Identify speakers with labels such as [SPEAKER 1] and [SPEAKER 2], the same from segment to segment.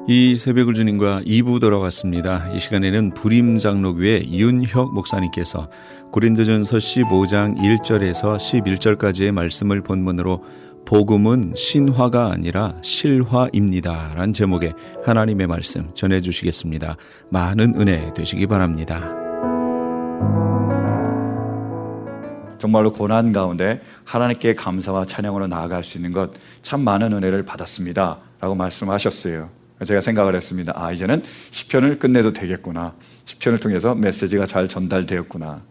[SPEAKER 1] 이 새벽을 주님과 2부 돌아왔습니다. 이 시간에는 부림장로교회 이윤혁 목사님께서 고린도전서 15장 1절에서 11절까지의 말씀을 본문으로 복음은 신화가 아니라 실화입니다 라는 제목의 하나님의 말씀 전해주시겠습니다. 많은 은혜 되시기 바랍니다.
[SPEAKER 2] 정말로 고난 가운데 하나님께 감사와 찬양으로 나아갈 수 있는 것 참 많은 은혜를 받았습니다 라고 말씀하셨어요. 제가 생각을 했습니다. 이제는 시편을 끝내도 되겠구나. 시편을 통해서 메시지가 잘 전달되었구나.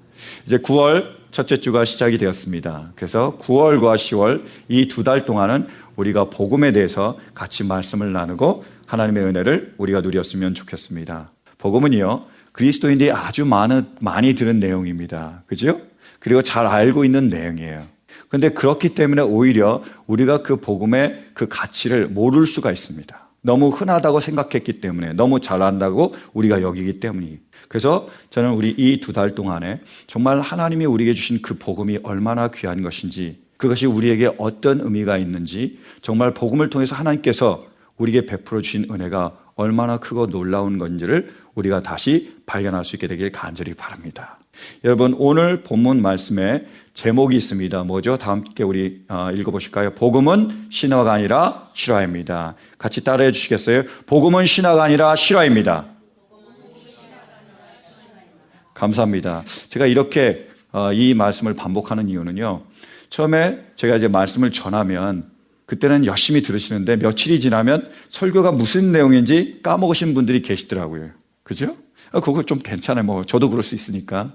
[SPEAKER 2] 이제 9월 첫째 주가 시작이 되었습니다. 그래서 9월과 10월 이 2달 동안은 우리가 복음에 대해서 같이 말씀을 나누고 하나님의 은혜를 우리가 누렸으면 좋겠습니다. 복음은요, 그리스도인들이 아주 많이 들은 내용입니다. 그죠? 그리고 잘 알고 있는 내용이에요. 그런데 그렇기 때문에 오히려 우리가 그 복음의 그 가치를 모를 수가 있습니다. 너무 흔하다고 생각했기 때문에, 너무 잘 안다고 우리가 여기기 때문이. 그래서 저는 우리 이 2달 동안에 정말 하나님이 우리에게 주신 그 복음이 얼마나 귀한 것인지, 그것이 우리에게 어떤 의미가 있는지, 정말 복음을 통해서 하나님께서 우리에게 베풀어 주신 은혜가 얼마나 크고 놀라운 건지를 우리가 다시 발견할 수 있게 되길 간절히 바랍니다. 여러분, 오늘 본문 말씀에 제목이 있습니다. 뭐죠? 다 함께 우리 읽어보실까요? 복음은 신화가 아니라 실화입니다. 같이 따라해 주시겠어요? 복음은 신화가 아니라 실화입니다. 감사합니다. 제가 이렇게 이 말씀을 반복하는 이유는요, 처음에 제가 이제 말씀을 전하면 그때는 열심히 들으시는데 며칠이 지나면 설교가 무슨 내용인지 까먹으신 분들이 계시더라고요. 그죠? 그거 좀 괜찮아요. 저도 그럴 수 있으니까.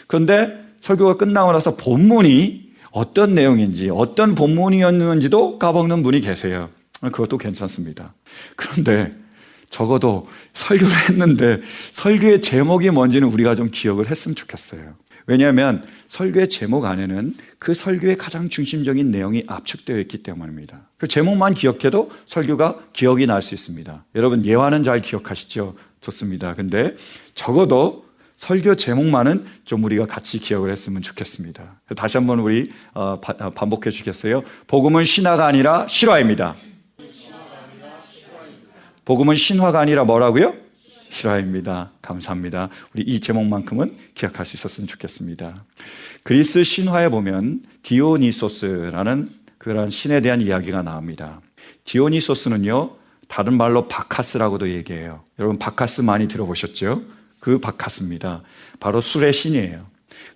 [SPEAKER 2] 그런데 설교가 끝나고 나서 본문이 어떤 내용인지, 어떤 본문이었는지도 까먹는 분이 계세요. 그것도 괜찮습니다. 그런데 적어도 설교를 했는데 설교의 제목이 뭔지는 우리가 좀 기억을 했으면 좋겠어요. 왜냐하면 설교의 제목 안에는 그 설교의 가장 중심적인 내용이 압축되어 있기 때문입니다. 그 제목만 기억해도 설교가 기억이 날 수 있습니다. 여러분, 예화는 잘 기억하시죠? 좋습니다. 근데 적어도 설교 제목만은 좀 우리가 같이 기억을 했으면 좋겠습니다. 다시 한번 우리 반복해 주시겠어요? 복음은 신화가 아니라 실화입니다. 복음은 신화가 아니라 뭐라고요? 실화입니다. 감사합니다. 우리 이 제목만큼은 기억할 수 있었으면 좋겠습니다. 그리스 신화에 보면 디오니소스라는 그런 신에 대한 이야기가 나옵니다. 디오니소스는요, 다른 말로 바카스라고도 얘기해요. 여러분, 바카스 많이 들어보셨죠? 그 바카스입니다. 바로 술의 신이에요.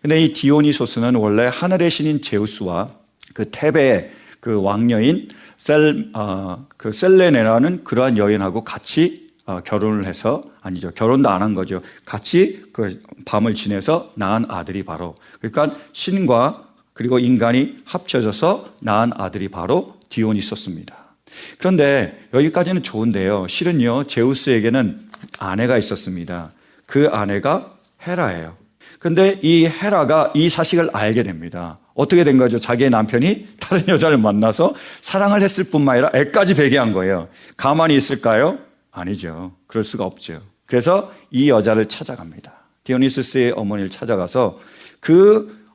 [SPEAKER 2] 근데 이 디오니소스는 원래 하늘의 신인 제우스와 그 테베의 그 왕녀인 셀레네라는 그러한 여인하고 같이 결혼을 해서, 아니죠, 결혼도 안 한 거죠. 같이 그 밤을 지내서 낳은 아들이 바로, 그러니까 신과 그리고 인간이 합쳐져서 낳은 아들이 바로 디오니소스입니다. 그런데 여기까지는 좋은데요, 실은요, 제우스에게는 아내가 있었습니다. 그 아내가 헤라예요. 그런데 이 헤라가 이 사실을 알게 됩니다. 어떻게 된 거죠? 자기의 남편이 다른 여자를 만나서 사랑을 했을 뿐만 아니라 애까지 베게 한 거예요. 가만히 있을까요? 아니죠. 그럴 수가 없죠. 그래서 이 여자를 찾아갑니다. 디오니소스의 어머니를 찾아가서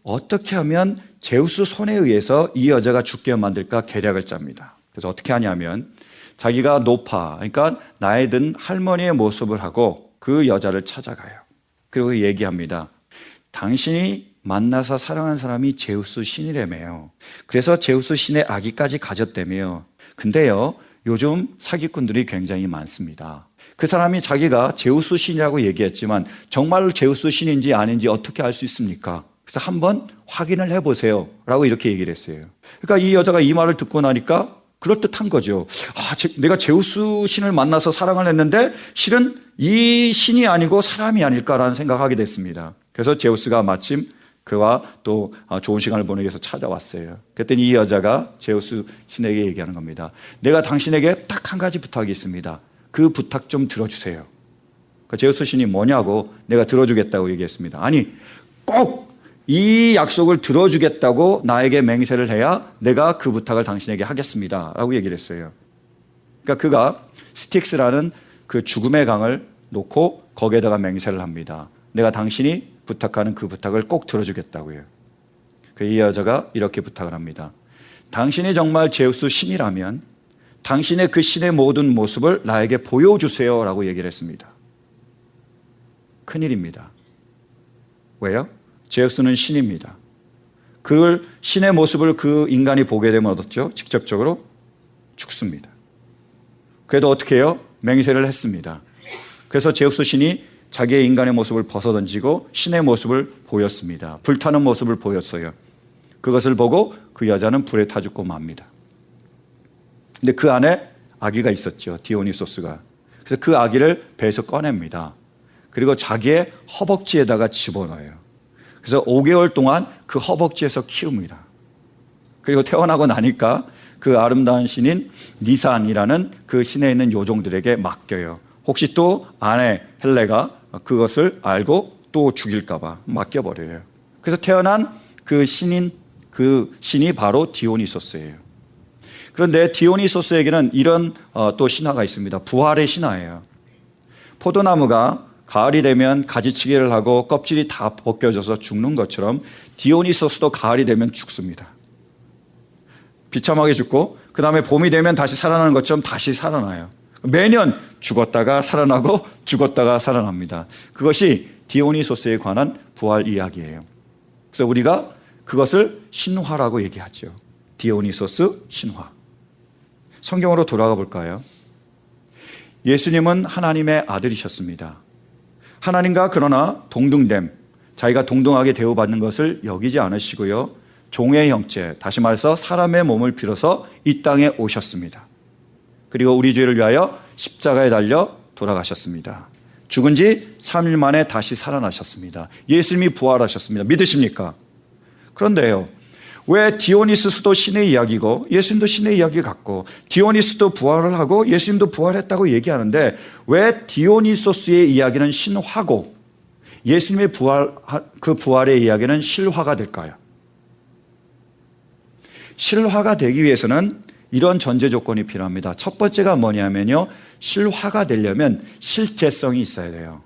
[SPEAKER 2] 어떻게 하면 제우스 손에 의해서 이 여자가 죽게 만들까 계략을 짭니다. 그래서 어떻게 하냐면 자기가 그러니까 나이 든 할머니의 모습을 하고 그 여자를 찾아가요. 그리고 얘기합니다. 당신이 만나서 사랑한 사람이 제우스 신이라며요. 그래서 제우스 신의 아기까지 가졌다며요. 근데요, 요즘 사기꾼들이 굉장히 많습니다. 그 사람이 자기가 제우스 신이라고 얘기했지만 정말 제우스 신인지 아닌지 어떻게 알 수 있습니까? 그래서 한번 확인을 해보세요 라고 이렇게 얘기를 했어요. 그러니까 이 여자가 이 말을 듣고 나니까 그럴듯한 거죠. 내가 제우스 신을 만나서 사랑을 했는데 실은 이 신이 아니고 사람이 아닐까라는 생각하게 됐습니다. 그래서 제우스가 마침 그와 또 좋은 시간을 보내기 위해서 찾아왔어요. 그랬더니 이 여자가 제우스 신에게 얘기하는 겁니다. 내가 당신에게 딱 한 가지 부탁이 있습니다. 그 부탁 좀 들어주세요. 제우스 신이 뭐냐고, 내가 들어주겠다고 얘기했습니다. 아니, 꼭 이 약속을 들어주겠다고 나에게 맹세를 해야 내가 그 부탁을 당신에게 하겠습니다 라고 얘기를 했어요. 그러니까 그가 스틱스라는 그 죽음의 강을 놓고 거기에다가 맹세를 합니다. 내가 당신이 부탁하는 그 부탁을 꼭 들어주겠다고요. 이 여자가 이렇게 부탁을 합니다. 당신이 정말 제우스 신이라면 당신의 그 신의 모든 모습을 나에게 보여주세요 라고 얘기를 했습니다. 큰일입니다. 왜요? 제우스는 신입니다. 그 신의 모습을 그 인간이 보게 되면 어떻죠? 직접적으로 죽습니다. 그래도 어떻게 해요? 맹세를 했습니다. 그래서 제우스 신이 자기의 인간의 모습을 벗어던지고 신의 모습을 보였습니다. 불타는 모습을 보였어요. 그것을 보고 그 여자는 불에 타 죽고 맙니다. 근데 그 안에 아기가 있었죠. 디오니소스가. 그래서 그 아기를 배에서 꺼냅니다. 그리고 자기의 허벅지에다가 집어넣어요. 그래서 5개월 동안 그 허벅지에서 키웁니다. 그리고 태어나고 나니까 그 아름다운 신인 니산이라는 그 신에 있는 요종들에게 맡겨요. 혹시 또 아내 헬레가 그것을 알고 또 죽일까봐 맡겨버려요. 그래서 태어난 그 신이 바로 디오니소스예요. 그런데 디오니소스에게는 이런 또 신화가 있습니다. 부활의 신화예요. 포도나무가 가을이 되면 가지치기를 하고 껍질이 다 벗겨져서 죽는 것처럼 디오니소스도 가을이 되면 죽습니다. 비참하게 죽고 그 다음에 봄이 되면 다시 살아나는 것처럼 다시 살아나요. 매년 죽었다가 살아나고 죽었다가 살아납니다. 그것이 디오니소스에 관한 부활 이야기예요. 그래서 우리가 그것을 신화라고 얘기하죠. 디오니소스 신화. 성경으로 돌아가 볼까요? 예수님은 하나님의 아들이셨습니다. 하나님과 그러나 동등됨, 자기가 동등하게 대우받는 것을 여기지 않으시고요. 종의 형체, 다시 말해서 사람의 몸을 빌어서 이 땅에 오셨습니다. 그리고 우리 죄를 위하여 십자가에 달려 돌아가셨습니다. 죽은 지 3일 만에 다시 살아나셨습니다. 예수님이 부활하셨습니다. 믿으십니까? 그런데요, 왜 디오니소스도 신의 이야기고 예수님도 신의 이야기 같고 디오니소스도 부활을 하고 예수님도 부활했다고 얘기하는데 왜 디오니소스의 이야기는 신화고 예수님의 그 부활의 이야기는 실화가 될까요? 실화가 되기 위해서는 이런 전제 조건이 필요합니다. 첫 번째가 뭐냐면요, 실화가 되려면 실제성이 있어야 돼요.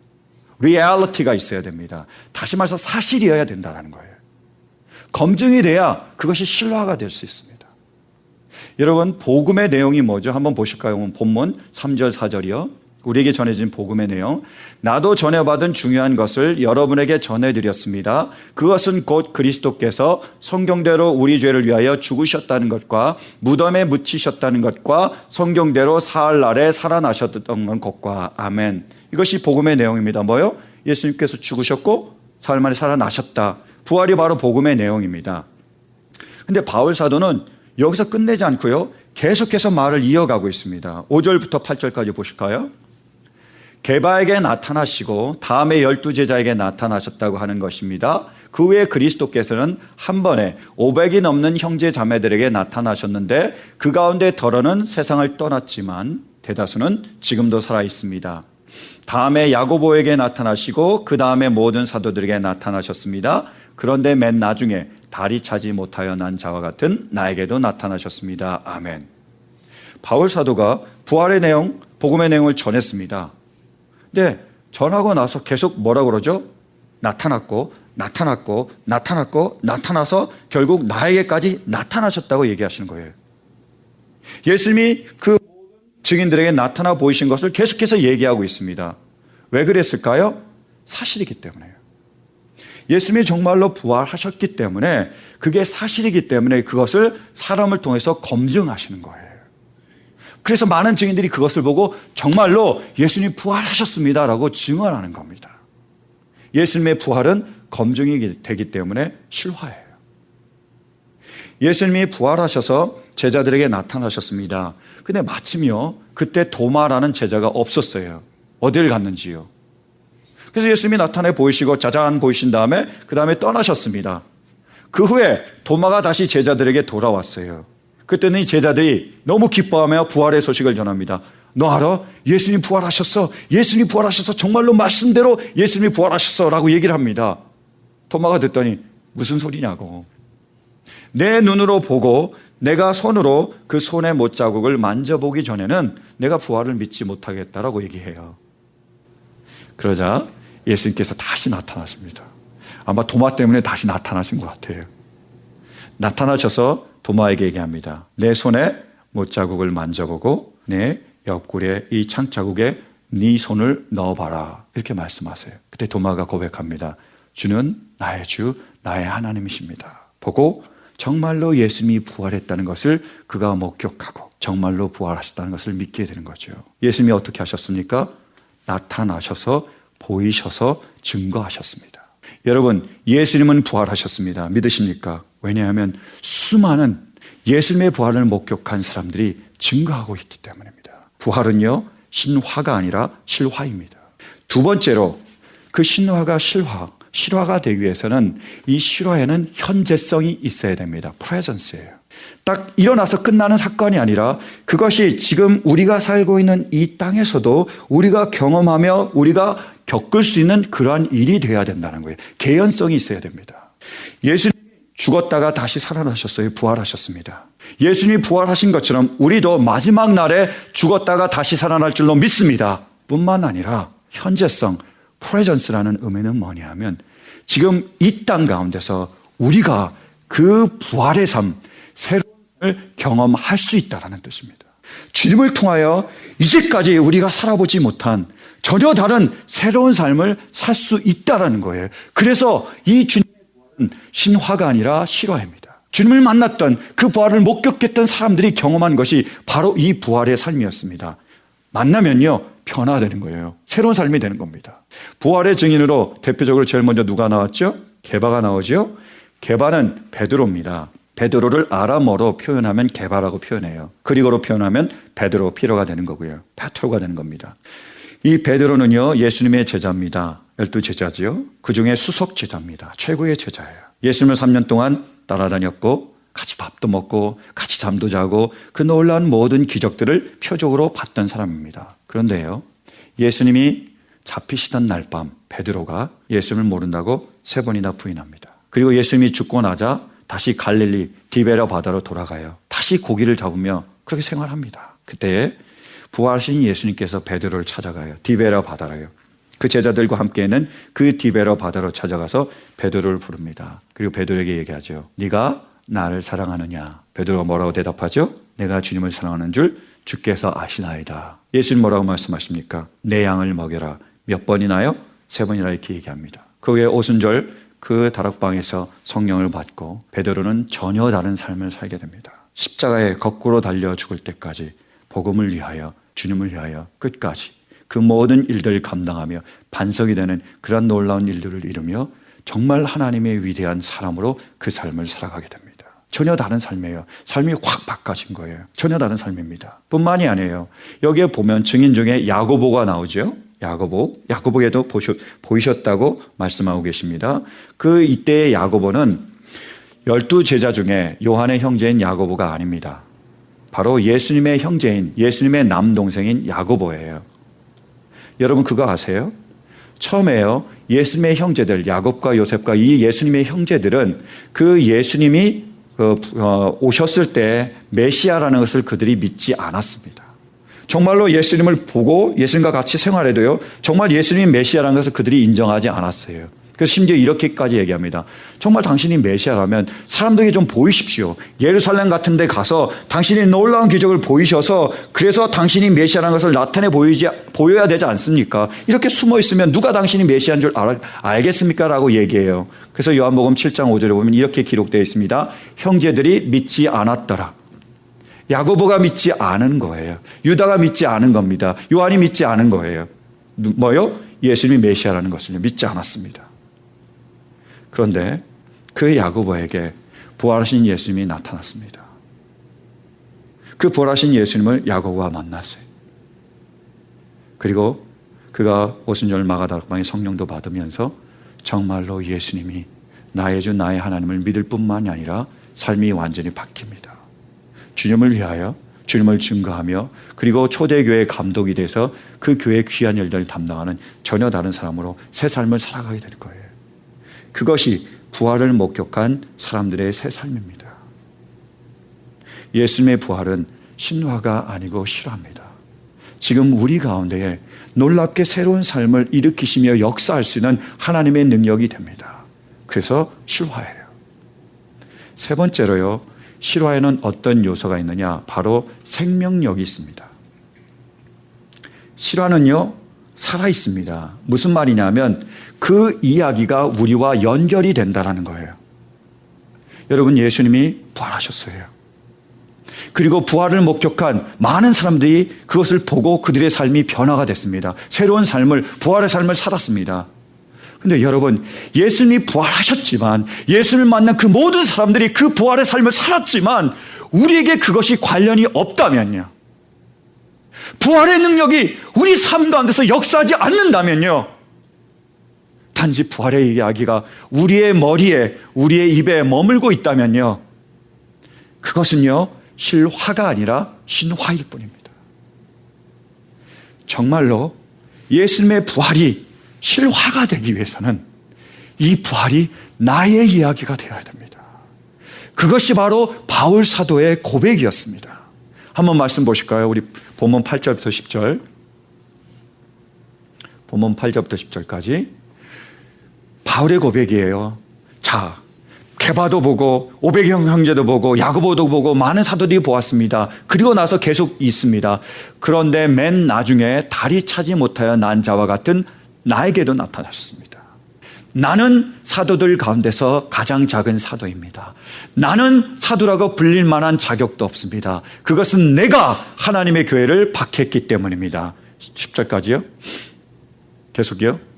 [SPEAKER 2] 리얼리티가 있어야 됩니다. 다시 말해서 사실이어야 된다는 거예요. 검증이 돼야 그것이 실화가 될 수 있습니다. 여러분, 복음의 내용이 뭐죠? 한번 보실까요? 본문 3절 4절이요. 우리에게 전해진 복음의 내용. 나도 전해받은 중요한 것을 여러분에게 전해드렸습니다. 그것은 곧 그리스도께서 성경대로 우리 죄를 위하여 죽으셨다는 것과 무덤에 묻히셨다는 것과 성경대로 사흘날에 살아나셨던 것과 아멘. 이것이 복음의 내용입니다. 뭐요? 예수님께서 죽으셨고 사흘 만에 살아나셨다. 부활이 바로 복음의 내용입니다. 근데 바울 사도는 여기서 끝내지 않고요, 계속해서 말을 이어가고 있습니다. 5절부터 8절까지 보실까요? 게바에게 나타나시고 다음에 12제자에게 나타나셨다고 하는 것입니다. 그 후에 그리스도께서는 한 번에 500이 넘는 형제 자매들에게 나타나셨는데 그 가운데 덜어는 세상을 떠났지만 대다수는 지금도 살아 있습니다. 다음에 야고보에게 나타나시고 그 다음에 모든 사도들에게 나타나셨습니다. 그런데 맨 나중에 다리 차지 못하여 난 자와 같은 나에게도 나타나셨습니다. 아멘. 바울 사도가 부활의 내용, 복음의 내용을 전했습니다. 근데 전하고 나서 계속 뭐라고 그러죠? 나타났고 나타났고 나타났고 나타나서 결국 나에게까지 나타나셨다고 얘기하시는 거예요. 예수님이 그 증인들에게 나타나 보이신 것을 계속해서 얘기하고 있습니다. 왜 그랬을까요? 사실이기 때문에요. 예수님이 정말로 부활하셨기 때문에 그게 사실이기 때문에 그것을 사람을 통해서 검증하시는 거예요. 그래서 많은 증인들이 그것을 보고 정말로 예수님이 부활하셨습니다라고 증언하는 겁니다. 예수님의 부활은 검증이 되기 때문에 실화예요. 예수님이 부활하셔서 제자들에게 나타나셨습니다. 근데 마침요, 그때 도마라는 제자가 없었어요. 어딜 갔는지요. 그래서 예수님이 나타내 보이시고 짜잔 보이신 다음에 그 다음에 떠나셨습니다. 그 후에 도마가 다시 제자들에게 돌아왔어요. 그때는 이 제자들이 너무 기뻐하며 부활의 소식을 전합니다. 너 알아? 예수님 부활하셨어. 예수님 부활하셨어. 정말로 말씀대로 예수님이 부활하셨어 라고 얘기를 합니다. 도마가 듣더니 무슨 소리냐고. 내 눈으로 보고 내가 손으로 그 손의 못자국을 만져보기 전에는 내가 부활을 믿지 못하겠다라고 얘기해요. 그러자 예수님께서 다시 나타나십니다. 아마 도마 때문에 다시 나타나신 것 같아요. 나타나셔서 도마에게 얘기합니다. 내 손에 못자국을 만져보고 내 옆구리에 이 창자국에 네 손을 넣어봐라. 이렇게 말씀하세요. 그때 도마가 고백합니다. 주는 나의 주, 나의 하나님이십니다. 보고 정말로 예수님이 부활했다는 것을 그가 목격하고 정말로 부활하셨다는 것을 믿게 되는 거죠. 예수님이 어떻게 하셨습니까? 나타나셔서 보이셔서 증거하셨습니다. 여러분, 예수님은 부활하셨습니다. 믿으십니까? 왜냐하면 수많은 예수님의 부활을 목격한 사람들이 증거하고 있기 때문입니다. 부활은요, 신화가 아니라 실화입니다. 두 번째로 그 신화가 실화가 되기 위해서는 이 실화에는 현재성이 있어야 됩니다. presence예요. 딱 일어나서 끝나는 사건이 아니라 그것이 지금 우리가 살고 있는 이 땅에서도 우리가 경험하며 우리가 겪을 수 있는 그러한 일이 되어야 된다는 거예요. 개연성이 있어야 됩니다. 예수님이 죽었다가 다시 살아나셨어요. 부활하셨습니다. 예수님이 부활하신 것처럼 우리도 마지막 날에 죽었다가 다시 살아날 줄로 믿습니다. 뿐만 아니라 현재성, presence라는 의미는 뭐냐면 지금 이 땅 가운데서 우리가 그 부활의 삶, 새로운 삶을 경험할 수 있다는 뜻입니다. 주님을 통하여 이제까지 우리가 살아보지 못한 전혀 다른 새로운 삶을 살 수 있다는 거예요. 그래서 이 주님의 부활은 신화가 아니라 실화입니다. 주님을 만났던 그 부활을 목격했던 사람들이 경험한 것이 바로 이 부활의 삶이었습니다. 만나면요, 변화되는 거예요. 새로운 삶이 되는 겁니다. 부활의 증인으로 대표적으로 제일 먼저 누가 나왔죠? 게바가 나오죠? 게바는 베드로입니다. 베드로를 아람어로 표현하면 게바라고 표현해요. 그리고로 표현하면 베드로 피로가 되는 거고요. 페트로가 되는 겁니다. 이 베드로는요, 예수님의 제자입니다. 12제자지요. 그 중에 수석 제자입니다. 최고의 제자예요. 예수님을 3년 동안 따라다녔고 같이 밥도 먹고 같이 잠도 자고 그 놀라운 모든 기적들을 표적으로 봤던 사람입니다. 그런데요, 예수님이 잡히시던 날 밤 베드로가 예수님을 모른다고 3번이나 부인합니다. 그리고 예수님이 죽고 나자 다시 갈릴리 디베랴 바다로 돌아가요. 다시 고기를 잡으며 그렇게 생활합니다. 그때 부활하신 예수님께서 베드로를 찾아가요. 디베랴 바다로요. 그 제자들과 함께는 그 디베랴 바다로 찾아가서 베드로를 부릅니다. 그리고 베드로에게 얘기하죠. 네가 나를 사랑하느냐? 베드로가 뭐라고 대답하죠? 내가 주님을 사랑하는 줄 주께서 아시나이다. 예수님 뭐라고 말씀하십니까? 내 양을 먹여라. 몇 번이나요? 3번이나 이렇게 얘기합니다. 그 후에 오순절 그 다락방에서 성령을 받고 베드로는 전혀 다른 삶을 살게 됩니다. 십자가에 거꾸로 달려 죽을 때까지 복음을 위하여 주님을 위하여 끝까지 그 모든 일들을 감당하며 반석이 되는 그런 놀라운 일들을 이루며 정말 하나님의 위대한 사람으로 그 삶을 살아가게 됩니다. 전혀 다른 삶이에요. 삶이 확 바꿔진 거예요. 전혀 다른 삶입니다. 뿐만이 아니에요. 여기에 보면 증인 중에 야고보가 나오죠. 야고보에도 보이셨다고 말씀하고 계십니다. 그 이때의 야고보는 12제자 중에 요한의 형제인 야고보가 아닙니다. 바로 예수님의 형제인 예수님의 남동생인 야고보예요. 여러분 그거 아세요? 처음에요, 예수님의 형제들 야곱과 요셉과 이 예수님의 형제들은 그 예수님이 오셨을 때 메시아라는 것을 그들이 믿지 않았습니다. 정말로 예수님을 보고 예수님과 같이 생활해도요, 정말 예수님이 메시아라는 것을 그들이 인정하지 않았어요. 그래서 심지어 이렇게까지 얘기합니다. 정말 당신이 메시아라면 사람들에게 좀 보이십시오. 예루살렘 같은 데 가서 당신이 놀라운 기적을 보이셔서 그래서 당신이 메시아라는 것을 나타내 보여야 되지 않습니까? 이렇게 숨어 있으면 누가 당신이 메시아인 줄 알겠습니까? 라고 얘기해요. 그래서 요한복음 7장 5절에 보면 이렇게 기록되어 있습니다. 형제들이 믿지 않았더라. 야고보가 믿지 않은 거예요. 유다가 믿지 않은 겁니다. 요한이 믿지 않은 거예요. 뭐요? 예수님이 메시아라는 것을 믿지 않았습니다. 그런데 그 야고보에게 부활하신 예수님이 나타났습니다. 그 부활하신 예수님을 야고보가 만났어요. 그리고 그가 오순절 마가다락방에 성령도 받으면서 정말로 예수님이 나의 주 나의 하나님을 믿을 뿐만이 아니라 삶이 완전히 바뀝니다. 주님을 위하여 주님을 증거하며 그리고 초대교회의 감독이 돼서 그 교회의 귀한 일들을 담당하는 전혀 다른 사람으로 새 삶을 살아가게 될 거예요. 그것이 부활을 목격한 사람들의 새 삶입니다. 예수님의 부활은 신화가 아니고 실화입니다. 지금 우리 가운데에 놀랍게 새로운 삶을 일으키시며 역사할 수 있는 하나님의 능력이 됩니다. 그래서 실화예요. 세 번째로요, 실화에는 어떤 요소가 있느냐? 바로 생명력이 있습니다. 실화는요, 살아 있습니다. 무슨 말이냐면 그 이야기가 우리와 연결이 된다는 거예요. 여러분, 예수님이 부활하셨어요. 그리고 부활을 목격한 많은 사람들이 그것을 보고 그들의 삶이 변화가 됐습니다. 새로운 삶을, 부활의 삶을 살았습니다. 근데 여러분, 예수님이 부활하셨지만, 예수님을 만난 그 모든 사람들이 그 부활의 삶을 살았지만 우리에게 그것이 관련이 없다면요, 부활의 능력이 우리 삶 가운데서 역사하지 않는다면요, 단지 부활의 이야기가 우리의 머리에, 우리의 입에 머물고 있다면요, 그것은요 실화가 아니라 신화일 뿐입니다. 정말로 예수님의 부활이 실화가 되기 위해서는 이 부활이 나의 이야기가 되어야 됩니다. 그것이 바로 바울 사도의 고백이었습니다. 한번 말씀 보실까요? 우리 본문 8절부터 10절. 본문 8절부터 10절까지 바울의 고백이에요. 자, 케바도 보고 오베경 형제도 보고 야고보도 보고 많은 사도들이 보았습니다. 그리고 나서 계속 있습니다. 그런데 맨 나중에 다리 차지 못하여 난 자와 같은 나에게도 나타나셨습니다. 나는 사도들 가운데서 가장 작은 사도입니다. 나는 사도라고 불릴 만한 자격도 없습니다. 그것은 내가 하나님의 교회를 박해했기 때문입니다. 10절까지요. 계속이요.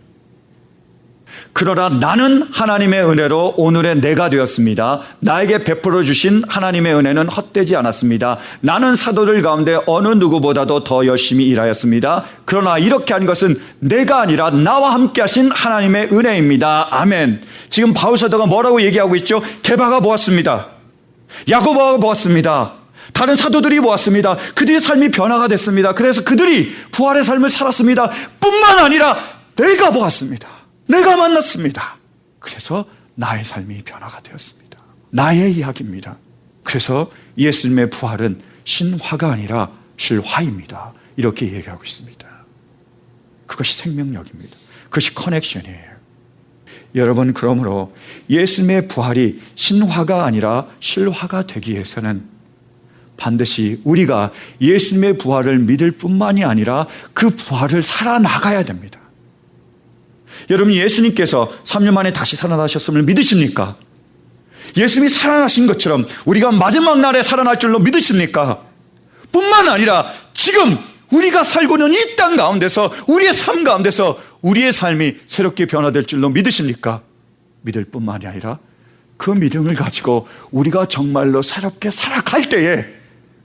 [SPEAKER 2] 그러나 나는 하나님의 은혜로 오늘의 내가 되었습니다. 나에게 베풀어 주신 하나님의 은혜는 헛되지 않았습니다. 나는 사도들 가운데 어느 누구보다도 더 열심히 일하였습니다. 그러나 이렇게 한 것은 내가 아니라 나와 함께 하신 하나님의 은혜입니다. 아멘. 지금 바울 사도가 뭐라고 얘기하고 있죠? 게바가 보았습니다. 야고보가 보았습니다. 다른 사도들이 보았습니다. 그들의 삶이 변화가 됐습니다. 그래서 그들이 부활의 삶을 살았습니다. 뿐만 아니라 내가 보았습니다. 내가 만났습니다. 그래서 나의 삶이 변화가 되었습니다. 나의 이야기입니다. 그래서 예수님의 부활은 신화가 아니라 실화입니다. 이렇게 얘기하고 있습니다. 그것이 생명력입니다. 그것이 커넥션이에요. 여러분, 그러므로 예수님의 부활이 신화가 아니라 실화가 되기 위해서는 반드시 우리가 예수님의 부활을 믿을 뿐만이 아니라 그 부활을 살아나가야 됩니다. 여러분, 예수님께서 3년 만에 다시 살아나셨음을 믿으십니까? 예수님이 살아나신 것처럼 우리가 마지막 날에 살아날 줄로 믿으십니까? 뿐만 아니라 지금 우리가 살고 있는 이 땅 가운데서, 우리의 삶 가운데서 우리의 삶이 새롭게 변화될 줄로 믿으십니까? 믿을 뿐만이 아니라 그 믿음을 가지고 우리가 정말로 새롭게 살아갈 때에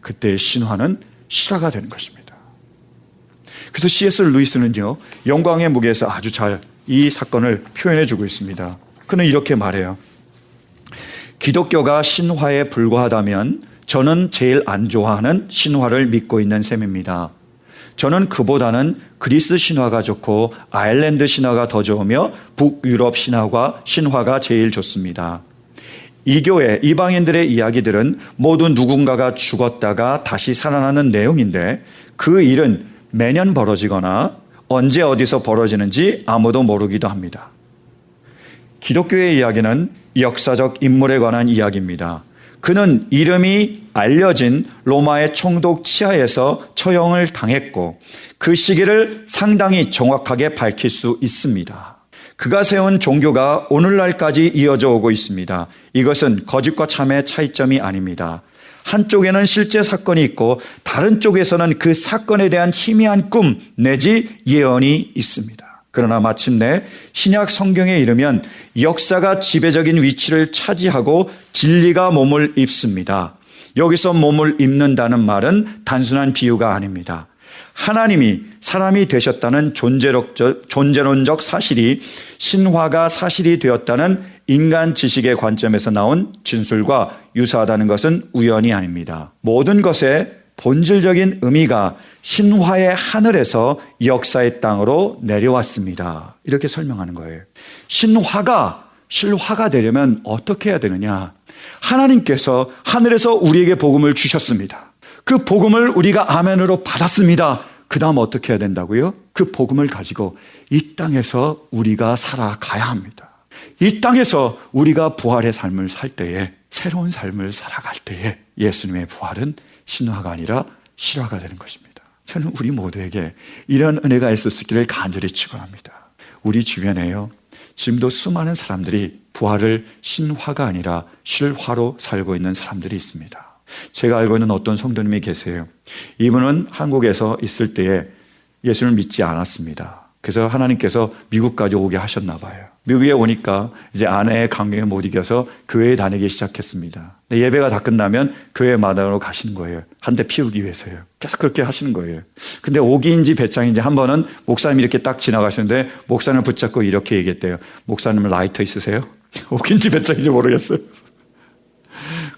[SPEAKER 2] 그때의 신화는 실화가 되는 것입니다. 그래서 C.S. 루이스는요, 영광의 무게에서 아주 잘 이 사건을 표현해 주고 있습니다. 그는 이렇게 말해요. 기독교가 신화에 불과하다면 저는 제일 안 좋아하는 신화를 믿고 있는 셈입니다. 저는 그보다는 그리스 신화가 좋고 아일랜드 신화가 더 좋으며 북유럽 신화가 제일 좋습니다. 이 교회 이방인들의 이야기들은 모두 누군가가 죽었다가 다시 살아나는 내용인데 그 일은 매년 벌어지거나 언제 어디서 벌어지는지 아무도 모르기도 합니다. 기독교의 이야기는 역사적 인물에 관한 이야기입니다. 그는 이름이 알려진 로마의 총독 치하에서 처형을 당했고 그 시기를 상당히 정확하게 밝힐 수 있습니다. 그가 세운 종교가 오늘날까지 이어져 오고 있습니다. 이것은 거짓과 참의 차이점이 아닙니다. 한쪽에는 실제 사건이 있고 다른 쪽에서는 그 사건에 대한 희미한 꿈 내지 예언이 있습니다. 그러나 마침내 신약 성경에 이르면 역사가 지배적인 위치를 차지하고 진리가 몸을 입습니다. 여기서 몸을 입는다는 말은 단순한 비유가 아닙니다. 하나님이 사람이 되셨다는 존재론적 사실이 신화가 사실이 되었다는 인간 지식의 관점에서 나온 진술과 유사하다는 것은 우연이 아닙니다. 모든 것의 본질적인 의미가 신화의 하늘에서 역사의 땅으로 내려왔습니다. 이렇게 설명하는 거예요. 신화가 실화가 되려면 어떻게 해야 되느냐? 하나님께서 하늘에서 우리에게 복음을 주셨습니다. 그 복음을 우리가 아멘으로 받았습니다. 그 다음 어떻게 해야 된다고요? 그 복음을 가지고 이 땅에서 우리가 살아가야 합니다. 이 땅에서 우리가 부활의 삶을 살 때에, 새로운 삶을 살아갈 때에 예수님의 부활은 신화가 아니라 실화가 되는 것입니다. 저는 우리 모두에게 이런 은혜가 있었기를 간절히 축원합니다. 우리 주변에요, 지금도 수많은 사람들이 부활을 신화가 아니라 실화로 살고 있는 사람들이 있습니다. 제가 알고 있는 어떤 성도님이 계세요. 이분은 한국에서 있을 때에 예수를 믿지 않았습니다. 그래서 하나님께서 미국까지 오게 하셨나 봐요. 미국에 오니까 이제 아내의 강경에 못 이겨서 교회에 다니기 시작했습니다. 예배가 다 끝나면 교회 마당으로 가시는 거예요. 한 대 피우기 위해서요. 계속 그렇게 하시는 거예요. 근데 오기인지 배짱인지 한 번은 목사님이 이렇게 딱 지나가시는데 목사님을 붙잡고 이렇게 얘기했대요. 목사님 라이터 있으세요? 오기인지 배짱인지 모르겠어요.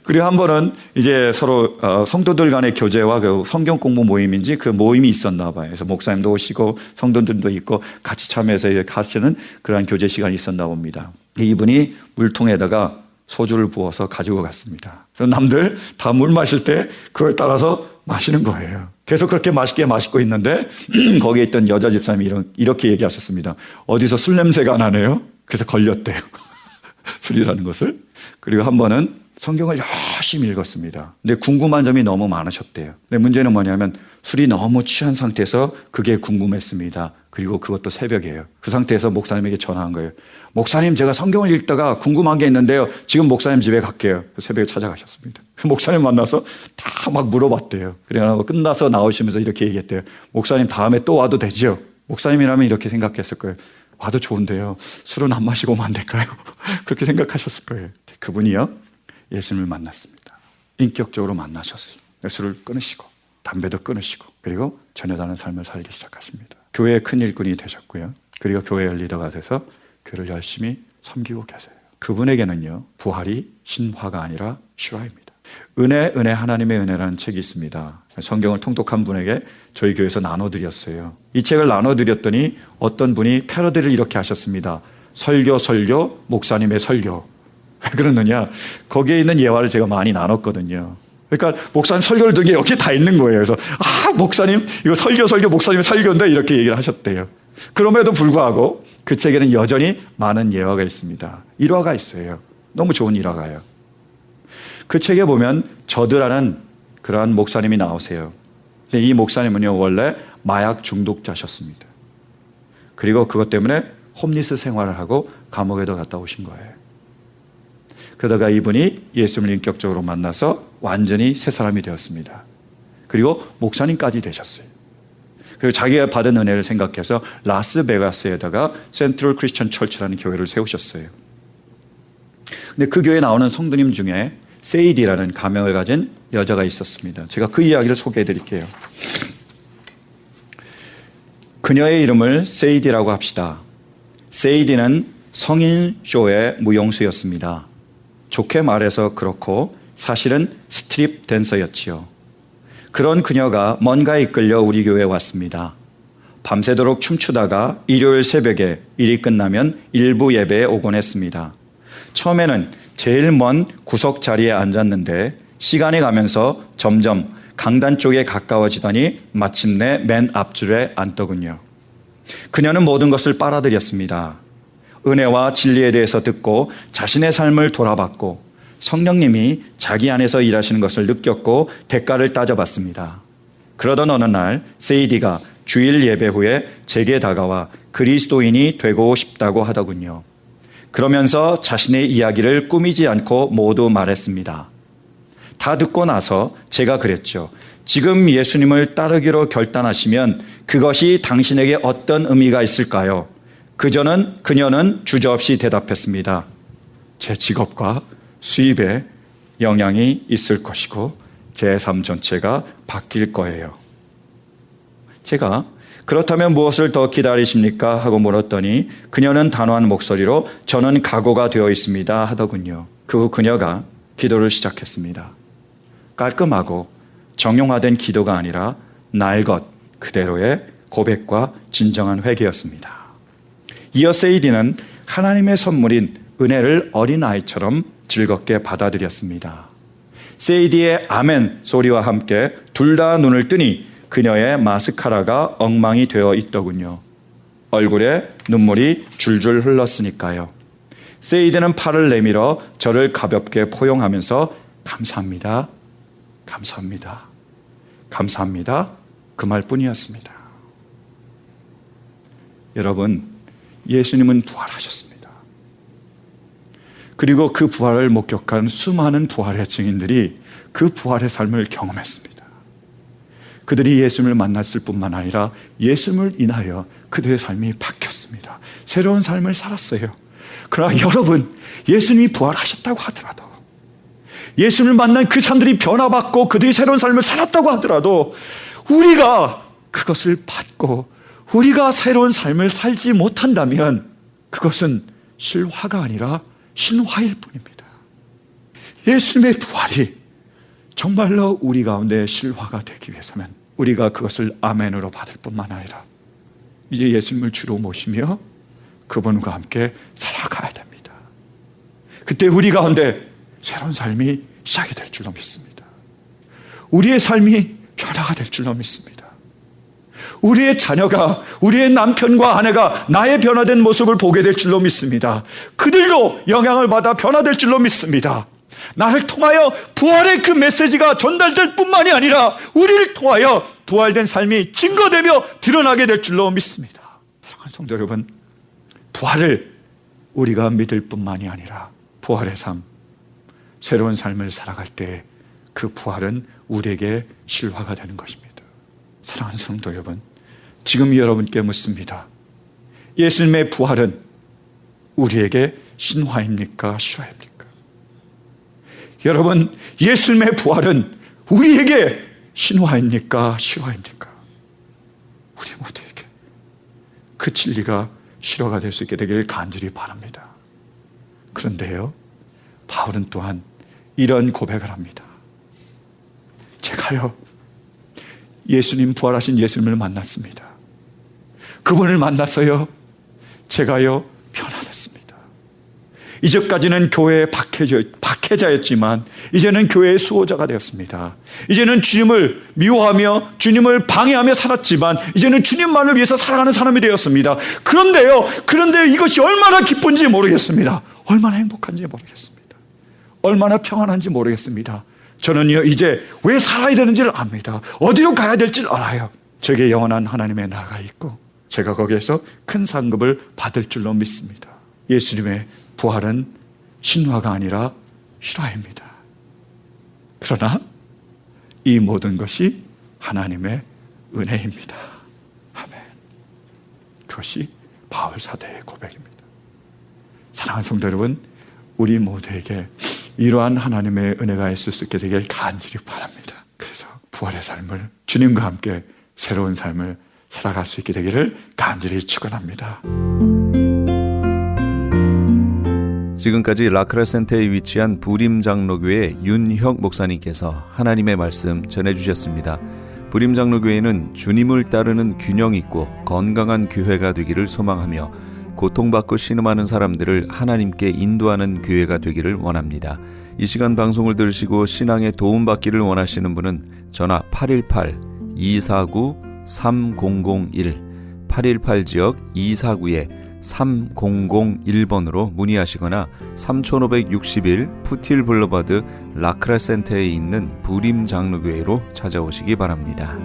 [SPEAKER 2] 그리고 한 번은 이제 서로 성도들 간의 교제와 그 성경 공부 모임인지 그 모임이 있었나 봐요. 그래서 목사님도 오시고 성도들도 있고 같이 참여해서 이렇게 하시는 그러한 교제 시간이 있었나 봅니다. 이분이 물통에다가 소주를 부어서 가지고 갔습니다. 그래서 남들 다 물 마실 때 그걸 따라서 마시는 거예요. 계속 그렇게 맛있게 마시고 있는데 거기에 있던 여자 집사님이 이렇게 얘기하셨습니다. 어디서 술 냄새가 나네요? 그래서 걸렸대요. 술이라는 것을. 그리고 한 번은 성경을 열심히 읽었습니다. 근데 궁금한 점이 너무 많으셨대요. 근데 문제는 뭐냐면 술이 너무 취한 상태에서 그게 궁금했습니다. 그리고 그것도 새벽이에요. 그 상태에서 목사님에게 전화한 거예요. 목사님, 제가 성경을 읽다가 궁금한 게 있는데요. 지금 목사님 집에 갈게요. 새벽에 찾아가셨습니다. 목사님 만나서 다 막 물어봤대요. 그래서 끝나서 나오시면서 이렇게 얘기했대요. 목사님 다음에 또 와도 되죠? 목사님이라면 이렇게 생각했을 거예요. 와도 좋은데요. 술은 안 마시고 오면 안 될까요? 그렇게 생각하셨을 거예요. 그분이요, 예수님을 만났습니다. 인격적으로 만나셨어요. 술을 끊으시고 담배도 끊으시고 그리고 전혀 다른 삶을 살기 시작하십니다. 교회의 큰 일꾼이 되셨고요. 그리고 교회의 리더가 돼서 교회를 열심히 섬기고 계세요. 그분에게는요, 부활이 신화가 아니라 실화입니다. 은혜 하나님의 은혜라는 책이 있습니다. 성경을 통독한 분에게 저희 교회에서 나눠드렸어요. 이 책을 나눠드렸더니 어떤 분이 패러디를 이렇게 하셨습니다. 설교 목사님의 설교. 왜 그러느냐, 거기에 있는 예화를 제가 많이 나눴거든요. 그러니까 목사님 설교를 듣는 게 여기 다 있는 거예요. 그래서 목사님 이거 설교 목사님의 설교인데 이렇게 얘기를 하셨대요. 그럼에도 불구하고 그 책에는 여전히 많은 예화가 있습니다. 일화가 있어요. 너무 좋은 일화가요. 그 책에 보면 저드라는 그러한 목사님이 나오세요. 근데 이 목사님은요, 원래 마약 중독자셨습니다. 그리고 그것 때문에 홈리스 생활을 하고 감옥에도 갔다 오신 거예요. 그러다가 이분이 예수님을 인격적으로 만나서 완전히 새 사람이 되었습니다. 그리고 목사님까지 되셨어요. 그리고 자기가 받은 은혜를 생각해서 라스베가스에다가 센트럴 크리스천 철치라는 교회를 세우셨어요. 근데 그 교회에 나오는 성도님 중에 세이디라는 가명을 가진 여자가 있었습니다. 제가 그 이야기를 소개해 드릴게요. 그녀의 이름을 세이디라고 합시다. 세이디는 성인 쇼의 무용수였습니다. 좋게 말해서 그렇고 사실은 스트립 댄서였지요. 그런 그녀가 뭔가에 이끌려 우리 교회에 왔습니다. 밤새도록 춤추다가 일요일 새벽에 일이 끝나면 일부 예배에 오곤 했습니다. 처음에는 제일 먼 구석 자리에 앉았는데 시간이 가면서 점점 강단 쪽에 가까워지더니 마침내 맨 앞줄에 앉더군요. 그녀는 모든 것을 빨아들였습니다. 은혜와 진리에 대해서 듣고 자신의 삶을 돌아봤고 성령님이 자기 안에서 일하시는 것을 느꼈고 대가를 따져봤습니다. 그러던 어느 날 세이디가 주일 예배 후에 제게 다가와 그리스도인이 되고 싶다고 하더군요. 그러면서 자신의 이야기를 꾸미지 않고 모두 말했습니다. 다 듣고 나서 제가 그랬죠. 지금 예수님을 따르기로 결단하시면 그것이 당신에게 어떤 의미가 있을까요? 그녀는 주저없이 대답했습니다. 제 직업과 수입에 영향이 있을 것이고 제 삶 전체가 바뀔 거예요. 제가 그렇다면 무엇을 더 기다리십니까? 하고 물었더니 그녀는 단호한 목소리로 저는 각오가 되어 있습니다 하더군요. 그 후 그녀가 기도를 시작했습니다. 깔끔하고 정형화된 기도가 아니라 날 것 그대로의 고백과 진정한 회개였습니다. 이어 세이디는 하나님의 선물인 은혜를 어린아이처럼 즐겁게 받아들였습니다. 세이디의 아멘 소리와 함께 둘 다 눈을 뜨니 그녀의 마스카라가 엉망이 되어 있더군요. 얼굴에 눈물이 줄줄 흘렀으니까요. 세이드는 팔을 내밀어 저를 가볍게 포용하면서 감사합니다. 감사합니다. 감사합니다. 그 말뿐이었습니다. 여러분, 예수님은 부활하셨습니다. 그리고 그 부활을 목격한 수많은 부활의 증인들이 그 부활의 삶을 경험했습니다. 그들이 예수님을 만났을 뿐만 아니라 예수님을 인하여 그들의 삶이 바뀌었습니다. 새로운 삶을 살았어요. 그러나 여러분, 예수님이 부활하셨다고 하더라도, 예수님을 만난 그 사람들이 변화받고 그들이 새로운 삶을 살았다고 하더라도 우리가 그것을 받고 우리가 새로운 삶을 살지 못한다면 그것은 실화가 아니라 신화일 뿐입니다. 예수님의 부활이 정말로 우리 가운데 실화가 되기 위해서는 우리가 그것을 아멘으로 받을 뿐만 아니라 이제 예수님을 주로 모시며 그분과 함께 살아가야 됩니다. 그때 우리 가운데 새로운 삶이 시작이 될 줄로 믿습니다. 우리의 삶이 변화가 될 줄로 믿습니다. 우리의 자녀가, 우리의 남편과 아내가 나의 변화된 모습을 보게 될 줄로 믿습니다. 그들도 영향을 받아 변화될 줄로 믿습니다. 나를 통하여 부활의 그 메시지가 전달될 뿐만이 아니라 우리를 통하여 부활된 삶이 증거되며 드러나게 될 줄로 믿습니다. 사랑하는 성도 여러분, 부활을 우리가 믿을 뿐만이 아니라 부활의 삶, 새로운 삶을 살아갈 때 그 부활은 우리에게 실화가 되는 것입니다. 사랑하는 성도 여러분, 지금 여러분께 묻습니다. 예수님의 부활은 우리에게 신화입니까? 실화입니까? 여러분, 예수님의 부활은 우리에게 신화입니까? 실화입니까? 우리 모두에게 그 진리가 실화가 될 수 있게 되기를 간절히 바랍니다. 그런데요, 바울은 또한 이런 고백을 합니다. 제가요, 예수님, 부활하신 예수님을 만났습니다. 그분을 만나서요, 제가요, 변화됐습니다. 이제까지는 교회의 박해자였지만 이제는 교회의 수호자가 되었습니다. 이제는 주님을 미워하며 주님을 방해하며 살았지만 이제는 주님만을 위해서 살아가는 사람이 되었습니다. 그런데 이것이 얼마나 기쁜지 모르겠습니다. 얼마나 행복한지 모르겠습니다. 얼마나 평안한지 모르겠습니다. 저는요, 이제 왜 살아야 되는지를 압니다. 어디로 가야 될지를 알아요. 저에게 영원한 하나님의 나라가 있고 제가 거기에서 큰 상급을 받을 줄로 믿습니다. 예수님의 부활은 신화가 아니라 실화입니다. 그러나 이 모든 것이 하나님의 은혜입니다. 아멘. 그것이 바울 사도의 고백입니다. 사랑하는 성도 여러분, 우리 모두에게 이러한 하나님의 은혜가 있을 수 있게 되길 간절히 바랍니다. 그래서 부활의 삶을, 주님과 함께 새로운 삶을 살아갈 수 있게 되기를 간절히 축원합니다.
[SPEAKER 1] 지금까지 라크라 센터에 위치한 부림장로교회 윤혁 목사님께서 하나님의 말씀 전해주셨습니다. 부림장로교회는 주님을 따르는 균형 있고 건강한 교회가 되기를 소망하며 고통받고 신음하는 사람들을 하나님께 인도하는 교회가 되기를 원합니다. 이 시간 방송을 들으시고 신앙에 도움받기를 원하시는 분은 전화 818-249-3001 818지역 249-3001번으로 문의하시거나 3561 푸틸 블러바드 라크라 센터에 있는 부림장로교회로 찾아오시기 바랍니다.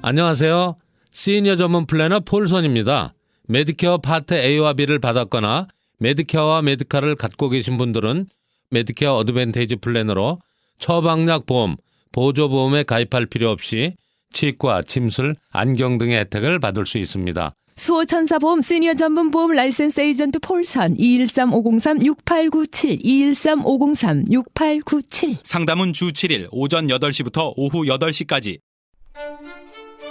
[SPEAKER 3] 안녕하세요. 시니어 전문 플래너 폴선입니다. 메디케어 파트 A와 B를 받았거나 메디케어와 메디카를 갖고 계신 분들은 메디케어 어드밴테이지 플랜으로 처방약 보험, 보조보험에 가입할 필요 없이 치과, 침술, 안경 등의 혜택을 받을 수 있습니다.
[SPEAKER 4] 수호천사보험 시니어 전문보험 라이센스 에이전트 폴선 213-503-6897 213-503-6897
[SPEAKER 5] 상담은 주 7일 오전 8시부터 오후 8시까지.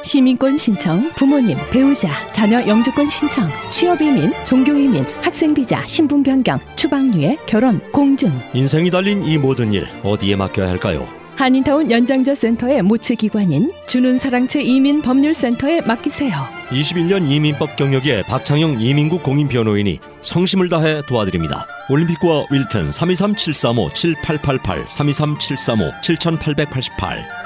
[SPEAKER 4] 시민권 신청, 부모님, 배우자, 자녀 영주권 신청, 취업이민, 종교이민, 학생비자, 신분 변경, 추방유예, 결혼, 공증.
[SPEAKER 6] 인생이 달린 이 모든 일 어디에 맡겨야 할까요?
[SPEAKER 4] 한인타운 연장자 센터의 모치기관인 주는사랑채 이민법률센터에 맡기세요.
[SPEAKER 6] 21년 이민법 경력의 박창영 이민국 공인변호인이 성심을 다해 도와드립니다. 올림픽과 윌튼 323-735-7888 323-735-7888.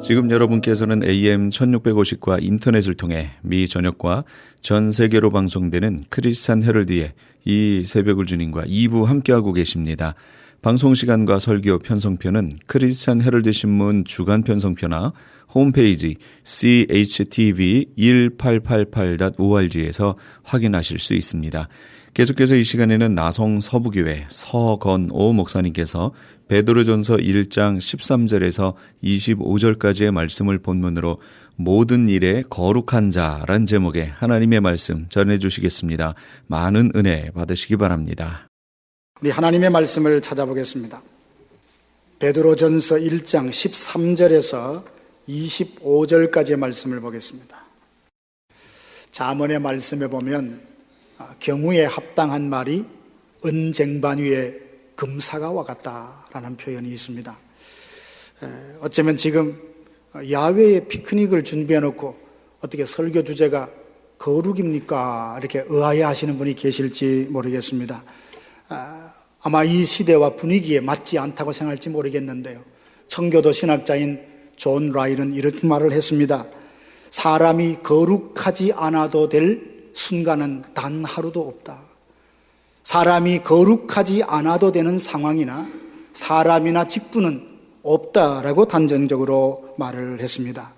[SPEAKER 1] 지금 여러분께서는 AM 1650과 인터넷을 통해 미 전역과 전 세계로 방송되는 크리스찬 헤럴드의 이 새벽을 주님과 2부 함께하고 계십니다. 방송 시간과 설교 편성표는 크리스찬 헤럴드 신문 주간 편성표나 홈페이지 chtv1888.org에서 확인하실 수 있습니다. 계속해서 이 시간에는 나성 서부교회 서건오 목사님께서 베드로전서 1장 13절에서 25절까지의 말씀을 본문으로 모든 일에 거룩한 자란 제목의 하나님의 말씀 전해주시겠습니다. 많은 은혜 받으시기 바랍니다.
[SPEAKER 7] 우리 하나님의 말씀을 찾아보겠습니다. 베드로전서 1장 13절에서 25절까지의 말씀을 보겠습니다. 잠언의 말씀에 보면 경우에 합당한 말이 은쟁반 위에 금사과와 같다라는 표현이 있습니다. 어쩌면 지금 야외에 피크닉을 준비해 놓고 어떻게 설교 주제가 거룩입니까? 이렇게 의아해 하시는 분이 계실지 모르겠습니다. 아마 이 시대와 분위기에 맞지 않다고 생각할지 모르겠는데요. 청교도 신학자인 존 라일은 이렇게 말을 했습니다. 사람이 거룩하지 않아도 될 순간은 단 하루도 없다. 사람이 거룩하지 않아도 되는 상황이나 사람이나 직분은 없다라고 단정적으로 말을 했습니다.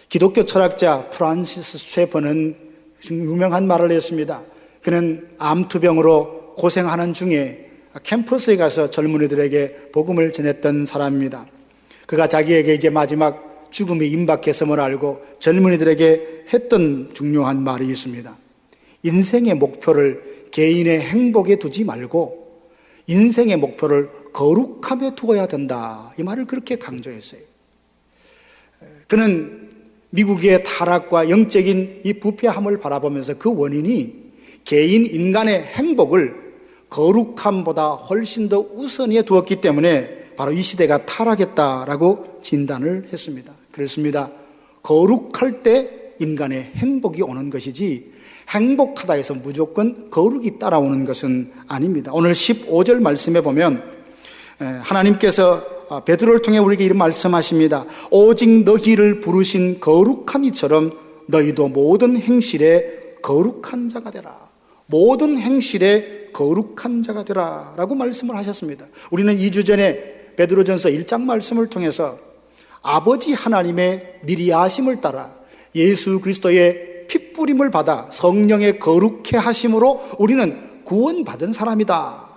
[SPEAKER 7] 기독교 철학자 프란시스 쉐퍼는 유명한 말을 했습니다. 그는 암투병으로 고생하는 중에 캠퍼스에 가서 젊은이들에게 복음을 전했던 사람입니다. 그가 자기에게 이제 마지막 죽음이 임박했음을 알고 젊은이들에게 했던 중요한 말이 있습니다. 인생의 목표를 개인의 행복에 두지 말고 인생의 목표를 거룩함에 두어야 된다. 이 말을 그렇게 강조했어요. 그는 미국의 타락과 영적인 이 부패함을 바라보면서 그 원인이 개인 인간의 행복을 거룩함보다 훨씬 더 우선에 두었기 때문에 바로 이 시대가 타락했다라고 진단을 했습니다. 그렇습니다. 거룩할 때 인간의 행복이 오는 것이지 행복하다 해서 무조건 거룩이 따라오는 것은 아닙니다. 오늘 15절 말씀에 보면 하나님께서 베드로를 통해 우리에게 이런 말씀하십니다. 오직 너희를 부르신 거룩한 이처럼 너희도 모든 행실에 거룩한 자가 되라. 모든 행실에 거룩한 자가 되라 라고 말씀을 하셨습니다. 우리는 2주 전에 베드로전서 1장 말씀을 통해서 아버지 하나님의 미리 아심을 따라 예수 그리스도의 핏부림을 받아 성령의 거룩해 하심으로 우리는 구원받은 사람이다.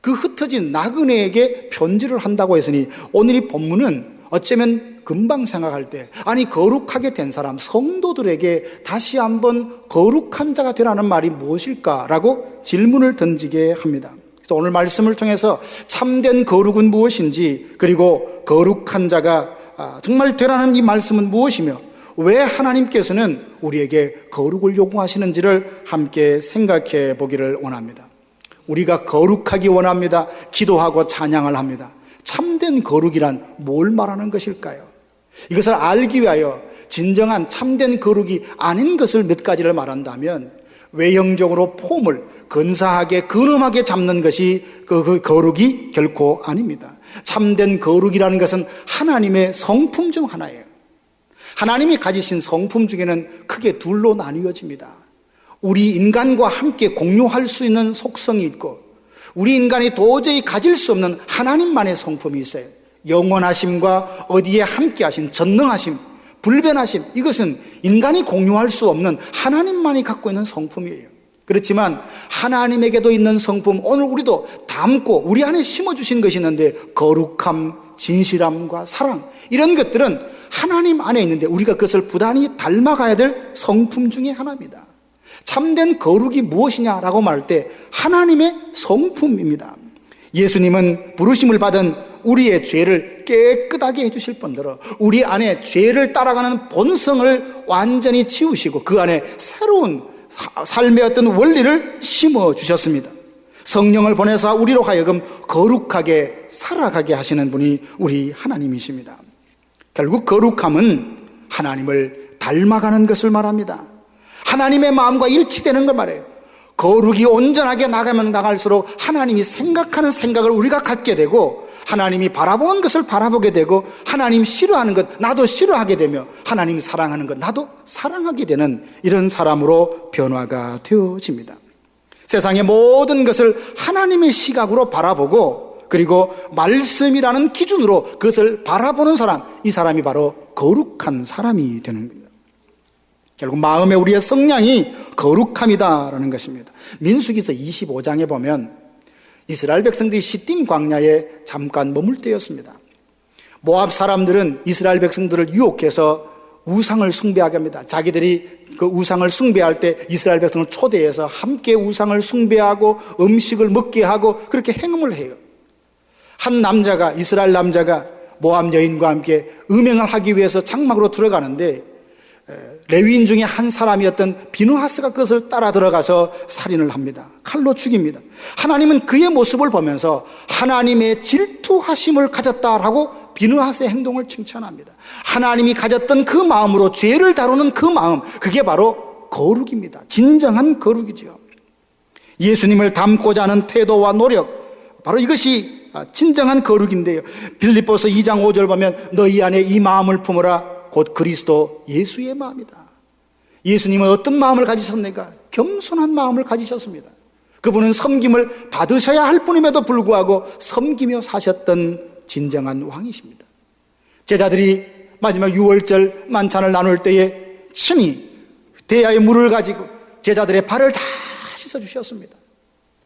[SPEAKER 7] 그 흩어진 나그네에게 편지를 한다고 했으니 오늘 이 본문은 어쩌면 금방 생각할 때 아니 거룩하게 된 사람 성도들에게 다시 한번 거룩한 자가 되라는 말이 무엇일까라고 질문을 던지게 합니다. 그래서 오늘 말씀을 통해서 참된 거룩은 무엇인지 그리고 거룩한 자가 정말 되라는 이 말씀은 무엇이며 왜 하나님께서는 우리에게 거룩을 요구하시는지를 함께 생각해 보기를 원합니다. 우리가 거룩하기 원합니다. 기도하고 찬양을 합니다. 참된 거룩이란 뭘 말하는 것일까요? 이것을 알기 위하여 진정한 참된 거룩이 아닌 것을 몇 가지를 말한다면 외형적으로 폼을 근사하게 근엄하게 잡는 것이 그 거룩이 결코 아닙니다. 참된 거룩이라는 것은 하나님의 성품 중 하나예요. 하나님이 가지신 성품 중에는 크게 둘로 나뉘어집니다. 우리 인간과 함께 공유할 수 있는 속성이 있고 우리 인간이 도저히 가질 수 없는 하나님만의 성품이 있어요. 영원하심과 어디에 함께 하신 전능하심, 불변하심, 이것은 인간이 공유할 수 없는 하나님만이 갖고 있는 성품이에요. 그렇지만 하나님에게도 있는 성품, 오늘 우리도 담고 우리 안에 심어주신 것이 있는데 거룩함, 진실함과 사랑, 이런 것들은 하나님 안에 있는데 우리가 그것을 부단히 닮아가야 될 성품 중에 하나입니다. 참된 거룩이 무엇이냐라고 말할 때 하나님의 성품입니다. 예수님은 부르심을 받은 우리의 죄를 깨끗하게 해주실 뿐더러 우리 안에 죄를 따라가는 본성을 완전히 지우시고 그 안에 새로운 삶의 어떤 원리를 심어주셨습니다. 성령을 보내사 우리로 하여금 거룩하게 살아가게 하시는 분이 우리 하나님이십니다. 결국 거룩함은 하나님을 닮아가는 것을 말합니다. 하나님의 마음과 일치되는 걸 말해요. 거룩이 온전하게 나가면 나갈수록 하나님이 생각하는 생각을 우리가 갖게 되고, 하나님이 바라보는 것을 바라보게 되고, 하나님 싫어하는 것 나도 싫어하게 되며, 하나님 사랑하는 것 나도 사랑하게 되는 이런 사람으로 변화가 되어집니다. 세상의 모든 것을 하나님의 시각으로 바라보고, 그리고 말씀이라는 기준으로 그것을 바라보는 사람, 이 사람이 바로 거룩한 사람이 되는 겁니다. 결국 마음의 우리의 성량이 거룩함이다라는 것입니다. 민수기서 25장에 보면 이스라엘 백성들이 시딤 광야에 잠깐 머물 때였습니다. 모압 사람들은 이스라엘 백성들을 유혹해서 우상을 숭배하게 합니다. 자기들이 그 우상을 숭배할 때 이스라엘 백성을 초대해서 함께 우상을 숭배하고 음식을 먹게 하고 그렇게 행음을 해요. 한 남자가, 이스라엘 남자가 모압 여인과 함께 음행을 하기 위해서 장막으로 들어가는데, 레위인 중에 한 사람이었던 비느하스가 그것을 따라 들어가서 살인을 합니다. 칼로 죽입니다. 하나님은 그의 모습을 보면서 하나님의 질투하심을 가졌다라고 비느하스의 행동을 칭찬합니다. 하나님이 가졌던 그 마음으로 죄를 다루는 그 마음, 그게 바로 거룩입니다. 진정한 거룩이죠. 예수님을 닮고자 하는 태도와 노력, 바로 이것이 진정한 거룩인데요. 빌립보서 2장 5절 보면 너희 안에 이 마음을 품으라, 곧 그리스도 예수의 마음이다. 예수님은 어떤 마음을 가지셨습니까? 겸손한 마음을 가지셨습니다. 그분은 섬김을 받으셔야 할 뿐임에도 불구하고 섬기며 사셨던 진정한 왕이십니다. 제자들이 마지막 유월절 만찬을 나눌 때에 친히 대야에 물을 가지고 제자들의 발을 다 씻어주셨습니다.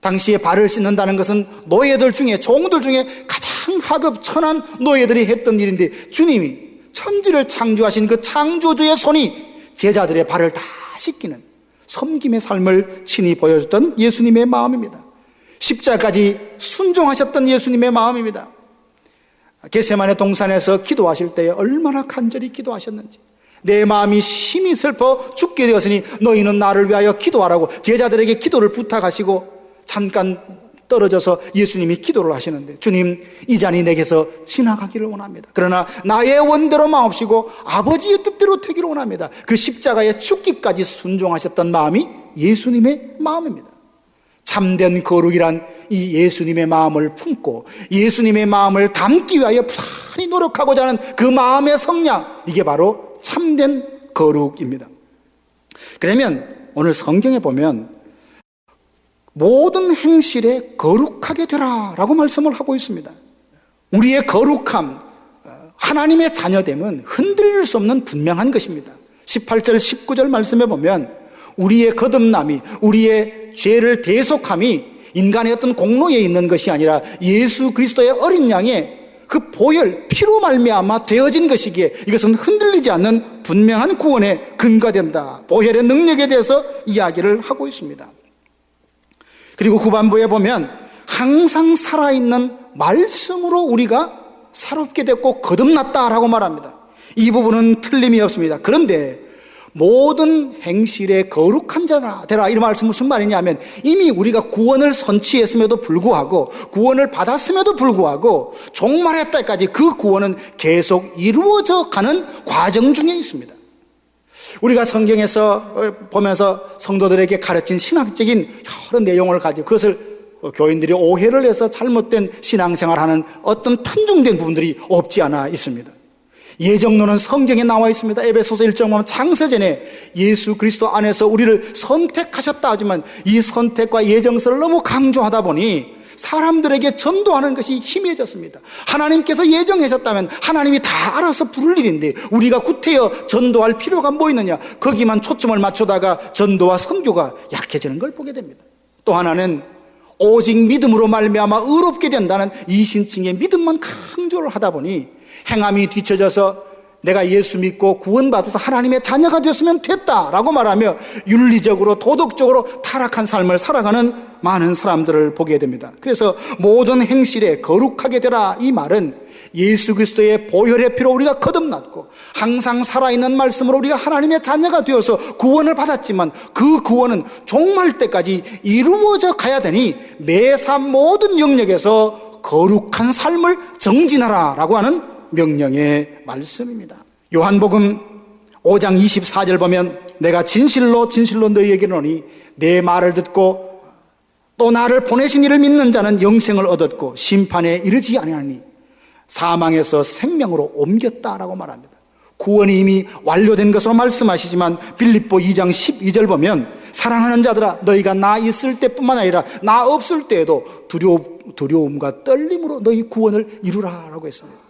[SPEAKER 7] 당시에 발을 씻는다는 것은 노예들 중에, 종들 중에 가장 하급 천한 노예들이 했던 일인데, 주님이 천지를 창조하신 그 창조주의 손이 제자들의 발을 다 씻기는 섬김의 삶을 친히 보여줬던 예수님의 마음입니다. 십자가까지 순종하셨던 예수님의 마음입니다. 겟세마네 동산에서 기도하실 때에 얼마나 간절히 기도하셨는지, 내 마음이 심히 슬퍼 죽게 되었으니 너희는 나를 위하여 기도하라고 제자들에게 기도를 부탁하시고 잠깐 떨어져서 예수님이 기도를 하시는데, 주님, 이 잔이 내게서 지나가기를 원합니다. 그러나 나의 원대로 마옵시고 아버지의 뜻대로 되기를 원합니다. 그 십자가의 죽기까지 순종하셨던 마음이 예수님의 마음입니다. 참된 거룩이란 이 예수님의 마음을 품고 예수님의 마음을 담기 위하여 부단히 노력하고자 하는 그 마음의 성량, 이게 바로 참된 거룩입니다. 그러면 오늘 성경에 보면 모든 행실에 거룩하게 되라 라고 말씀을 하고 있습니다. 우리의 거룩함, 하나님의 자녀됨은 흔들릴 수 없는 분명한 것입니다. 18절 19절 말씀에 보면 우리의 거듭남이, 우리의 죄를 대속함이 인간의 어떤 공로에 있는 것이 아니라 예수 그리스도의 어린 양의 그 보혈, 피로 말미암아 되어진 것이기에 이것은 흔들리지 않는 분명한 구원의 근거가 된다. 보혈의 능력에 대해서 이야기를 하고 있습니다. 그리고 후반부에 보면 항상 살아있는 말씀으로 우리가 새롭게 됐고 거듭났다라고 말합니다. 이 부분은 틀림이 없습니다. 그런데 모든 행실에 거룩한 자라 되라, 이런 말씀은 무슨 말이냐면, 이미 우리가 구원을 선취했음에도 불구하고, 구원을 받았음에도 불구하고 종말의 때까지 그 구원은 계속 이루어져 가는 과정 중에 있습니다. 우리가 성경에서 보면서 성도들에게 가르친 신학적인 여러 내용을 가지고 그것을 교인들이 오해를 해서 잘못된 신앙생활하는 어떤 편중된 부분들이 없지 않아 있습니다. 예정론은 성경에 나와 있습니다. 에베소서 1장 보면 창세전에 예수 그리스도 안에서 우리를 선택하셨다 하지만 이 선택과 예정설을 너무 강조하다 보니 사람들에게 전도하는 것이 희미해졌습니다. 하나님께서 예정하셨다면 하나님이 다 알아서 부를 일인데 우리가 구태여 전도할 필요가 뭐 있느냐, 거기만 초점을 맞추다가 전도와 선교가 약해지는 걸 보게 됩니다. 또 하나는 오직 믿음으로 말미암아 의롭게 된다는 이신칭의 믿음만 강조를 하다 보니 행함이 뒤처져서 내가 예수 믿고 구원받아서 하나님의 자녀가 되었으면 됐다라고 말하며 윤리적으로 도덕적으로 타락한 삶을 살아가는 많은 사람들을 보게 됩니다. 그래서 모든 행실에 거룩하게 되라, 이 말은 예수 그리스도의 보혈의 피로 우리가 거듭났고 항상 살아있는 말씀으로 우리가 하나님의 자녀가 되어서 구원을 받았지만 그 구원은 종말 때까지 이루어져 가야 되니 매삼 모든 영역에서 거룩한 삶을 정진하라라고 하는 명령의 말씀입니다. 요한복음 5장 24절 보면 내가 진실로 진실로 너희에게 이르노니 내 말을 듣고 또 나를 보내신 이를 믿는 자는 영생을 얻었고 심판에 이르지 아니하니 사망에서 생명으로 옮겼다라고 말합니다. 구원이 이미 완료된 것으로 말씀하시지만 빌립보 2장 12절 보면 사랑하는 자들아 너희가 나 있을 때뿐만 아니라 나 없을 때에도 두려움과 떨림으로 너희 구원을 이루라라고 했습니다.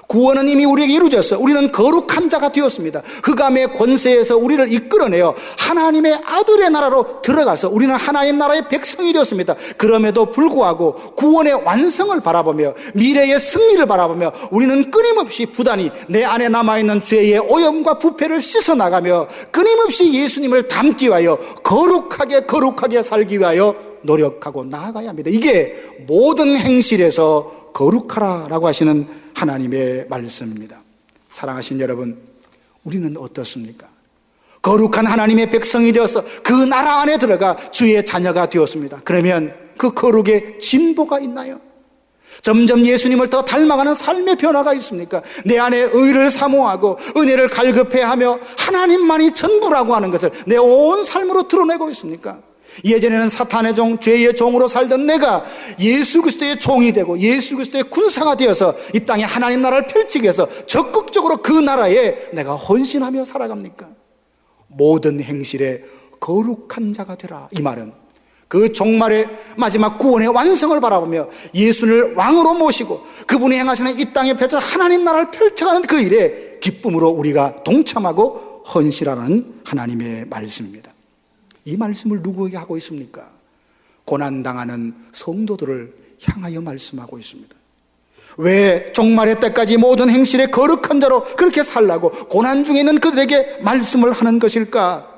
[SPEAKER 7] 구원은 이미 우리에게 이루어졌어요. 우리는 거룩한 자가 되었습니다. 흑암의 권세에서 우리를 이끌어내어 하나님의 아들의 나라로 들어가서 우리는 하나님 나라의 백성이 되었습니다. 그럼에도 불구하고 구원의 완성을 바라보며 미래의 승리를 바라보며 우리는 끊임없이 부단히 내 안에 남아있는 죄의 오염과 부패를 씻어나가며 끊임없이 예수님을 닮기 위하여 거룩하게 살기 위하여 노력하고 나아가야 합니다. 이게 모든 행실에서 거룩하라라고 하시는 하나님의 말씀입니다. 사랑하신 여러분, 우리는 어떻습니까? 거룩한 하나님의 백성이 되어서 그 나라 안에 들어가 주의 자녀가 되었습니다. 그러면 그 거룩에 진보가 있나요? 점점 예수님을 더 닮아가는 삶의 변화가 있습니까? 내 안에 의를 사모하고 은혜를 갈급해하며 하나님만이 전부라고 하는 것을 내 온 삶으로 드러내고 있습니까? 예전에는 사탄의 종, 죄의 종으로 살던 내가 예수 그리스도의 종이 되고 예수 그리스도의 군사가 되어서 이 땅에 하나님 나라를 펼치기 위해서 적극적으로 그 나라에 내가 헌신하며 살아갑니까? 모든 행실에 거룩한 자가 되라. 이 말은 그 종말의 마지막 구원의 완성을 바라보며 예수를 왕으로 모시고 그분이 행하시는 이 땅에 펼쳐 하나님 나라를 펼쳐가는 그 일에 기쁨으로 우리가 동참하고 헌신하는 하나님의 말씀입니다. 이 말씀을 누구에게 하고 있습니까? 고난당하는 성도들을 향하여 말씀하고 있습니다. 왜 종말의 때까지 모든 행실에 거룩한 자로 그렇게 살라고 고난 중에 있는 그들에게 말씀을 하는 것일까?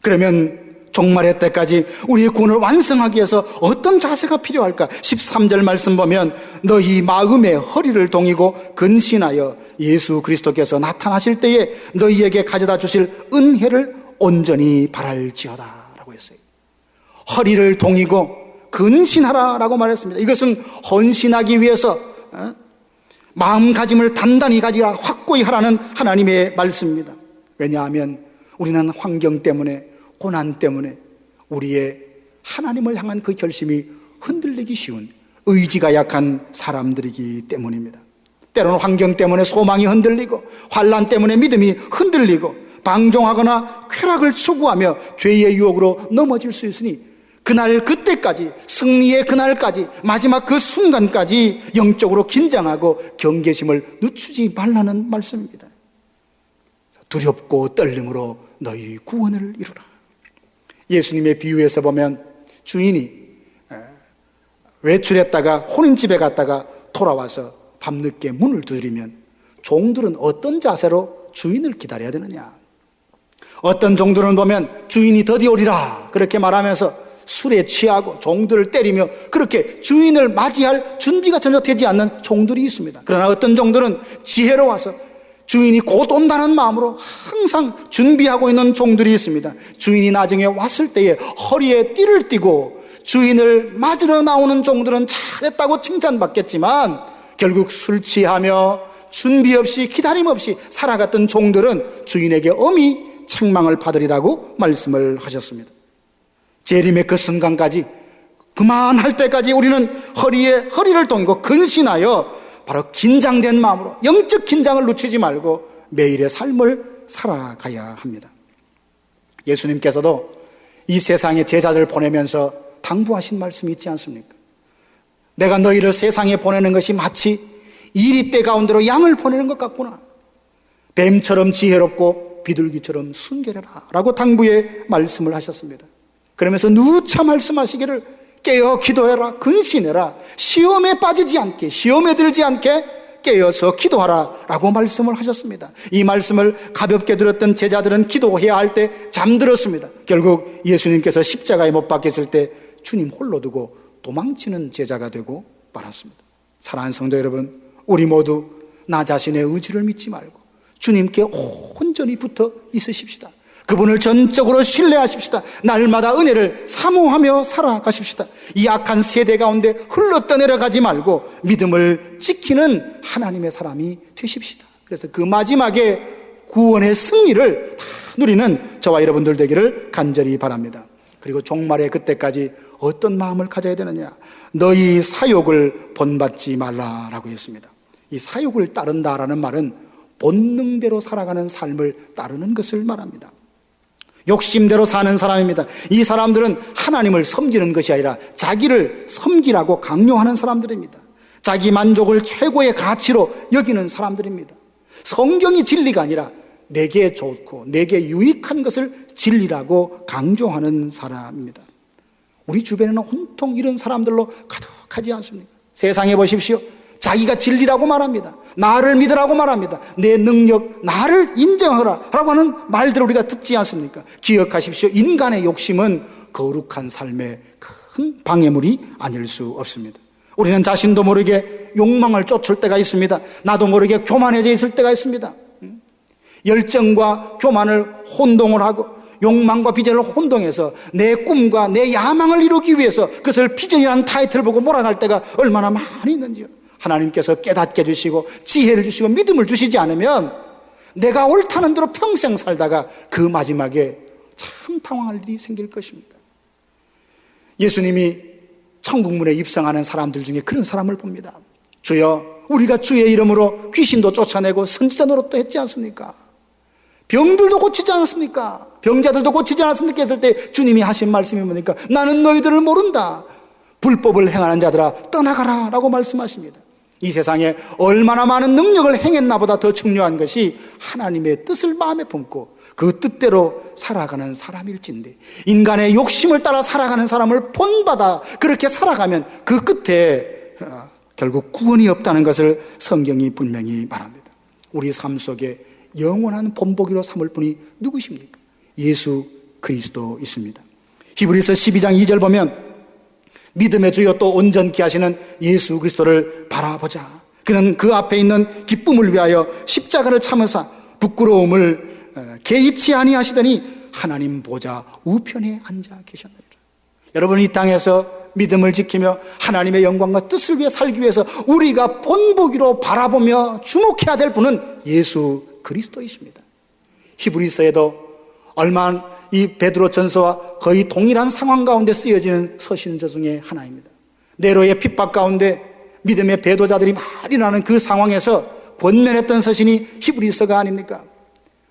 [SPEAKER 7] 그러면 종말의 때까지 우리의 구원을 완성하기 위해서 어떤 자세가 필요할까? 13절 말씀 보면 너희 마음의 허리를 동이고 근신하여 예수 그리스도께서 나타나실 때에 너희에게 가져다 주실 은혜를 온전히 바랄지어다 라고 했어요. 허리를 동이고 근신하라라고 말했습니다. 이것은 헌신하기 위해서 마음가짐을 단단히 가지라, 확고히 하라는 하나님의 말씀입니다. 왜냐하면 우리는 환경 때문에, 고난 때문에 우리의 하나님을 향한 그 결심이 흔들리기 쉬운 의지가 약한 사람들이기 때문입니다. 때로는 환경 때문에 소망이 흔들리고 환난 때문에 믿음이 흔들리고 방종하거나 쾌락을 추구하며 죄의 유혹으로 넘어질 수 있으니 그날 그때까지, 승리의 그날까지, 마지막 그 순간까지 영적으로 긴장하고 경계심을 늦추지 말라는 말씀입니다. 두렵고 떨림으로 너희 구원을 이루라. 예수님의 비유에서 보면 주인이 외출했다가 혼인집에 갔다가 돌아와서 밤늦게 문을 두드리면 종들은 어떤 자세로 주인을 기다려야 되느냐? 어떤 종들은 보면 주인이 드디어 오리라 그렇게 말하면서 술에 취하고 종들을 때리며 그렇게 주인을 맞이할 준비가 전혀 되지 않는 종들이 있습니다. 그러나 어떤 종들은 지혜로워서 주인이 곧 온다는 마음으로 항상 준비하고 있는 종들이 있습니다. 주인이 나중에 왔을 때에 허리에 띠를 띠고 주인을 맞으러 나오는 종들은 잘했다고 칭찬받겠지만 결국 술 취하며 준비 없이 기다림 없이 살아갔던 종들은 주인에게 엄히 책망을 받으리라고 말씀을 하셨습니다. 재림의 그 순간까지, 그만할 때까지 우리는 허리에 허리를 동이고 근신하여 바로 긴장된 마음으로 영적 긴장을 늦추지 말고 매일의 삶을 살아가야 합니다. 예수님께서도 이 세상에 제자들을 보내면서 당부하신 말씀이 있지 않습니까? 내가 너희를 세상에 보내는 것이 마치 이리떼 가운데로 양을 보내는 것 같구나. 뱀처럼 지혜롭고 비둘기처럼 순결해라 라고 당부의 말씀을 하셨습니다. 그러면서 누차 말씀하시기를 깨어 기도해라, 근신해라, 시험에 빠지지 않게, 시험에 들지 않게 깨어서 기도하라 라고 말씀을 하셨습니다. 이 말씀을 가볍게 들었던 제자들은 기도해야 할 때 잠들었습니다. 결국 예수님께서 십자가에 못 박혔을 때 주님 홀로 두고 도망치는 제자가 되고 말았습니다. 사랑하는 성도 여러분, 우리 모두 나 자신의 의지를 믿지 말고 주님께 온전히 붙어 있으십시다. 그분을 전적으로 신뢰하십시다. 날마다 은혜를 사모하며 살아가십시다. 이 악한 세대 가운데 흘러떠내려가지 말고 믿음을 지키는 하나님의 사람이 되십시다. 그래서 그 마지막에 구원의 승리를 다 누리는 저와 여러분들 되기를 간절히 바랍니다. 그리고 종말의 그때까지 어떤 마음을 가져야 되느냐? 너희 사욕을 본받지 말라라고 했습니다. 이 사욕을 따른다라는 말은 본능대로 살아가는 삶을 따르는 것을 말합니다. 욕심대로 사는 사람입니다. 이 사람들은 하나님을 섬기는 것이 아니라 자기를 섬기라고 강요하는 사람들입니다. 자기 만족을 최고의 가치로 여기는 사람들입니다. 성경이 진리가 아니라 내게 좋고 내게 유익한 것을 진리라고 강조하는 사람입니다. 우리 주변에는 온통 이런 사람들로 가득하지 않습니까? 세상에 보십시오. 자기가 진리라고 말합니다. 나를 믿으라고 말합니다. 내 능력, 나를 인정하라 라고 하는 말들을 우리가 듣지 않습니까? 기억하십시오. 인간의 욕심은 거룩한 삶의 큰 방해물이 아닐 수 없습니다. 우리는 자신도 모르게 욕망을 쫓을 때가 있습니다. 나도 모르게 교만해져 있을 때가 있습니다. 열정과 교만을 혼동을 하고 욕망과 비전을 혼동해서 내 꿈과 내 야망을 이루기 위해서 그것을 비전이라는 타이틀을 보고 몰아갈 때가 얼마나 많이 있는지요. 하나님께서 깨닫게 해주시고 지혜를 주시고 믿음을 주시지 않으면 내가 옳다는 대로 평생 살다가 그 마지막에 참 당황할 일이 생길 것입니다. 예수님이 천국문에 입성하는 사람들 중에 그런 사람을 봅니다. 주여, 우리가 주의 이름으로 귀신도 쫓아내고 선지자 노릇도 했지 않습니까? 병들도 고치지 않았습니까? 병자들도 고치지 않았습니까? 했을 때 주님이 하신 말씀이 뭡니까? 나는 너희들을 모른다. 불법을 행하는 자들아 떠나가라 라고 말씀하십니다. 이 세상에 얼마나 많은 능력을 행했나 보다 더 중요한 것이 하나님의 뜻을 마음에 품고 그 뜻대로 살아가는 사람일진데, 인간의 욕심을 따라 살아가는 사람을 본받아 그렇게 살아가면 그 끝에 결국 구원이 없다는 것을 성경이 분명히 말합니다. 우리 삶 속에 영원한 본보기로 삼을 분이 누구십니까? 예수 그리스도 있습니다. 히브리서 12장 2절 보면 믿음의 주여 또 온전케 하시는 예수 그리스도를 바라보자. 그는 그 앞에 있는 기쁨을 위하여 십자가를 참으사 부끄러움을 개의치 아니하시더니 하나님 보좌 우편에 앉아 계셨느니라. 여러분, 이 땅에서 믿음을 지키며 하나님의 영광과 뜻을 위해 살기 위해서 우리가 본보기로 바라보며 주목해야 될 분은 예수 그리스도이십니다. 히브리서에도 얼마 이 베드로 전서와 거의 동일한 상황 가운데 쓰여지는 서신저 중에 하나입니다. 네로의 핍박 가운데 믿음의 배도자들이 많이 나는 그 상황에서 권면했던 서신이 히브리서가 아닙니까?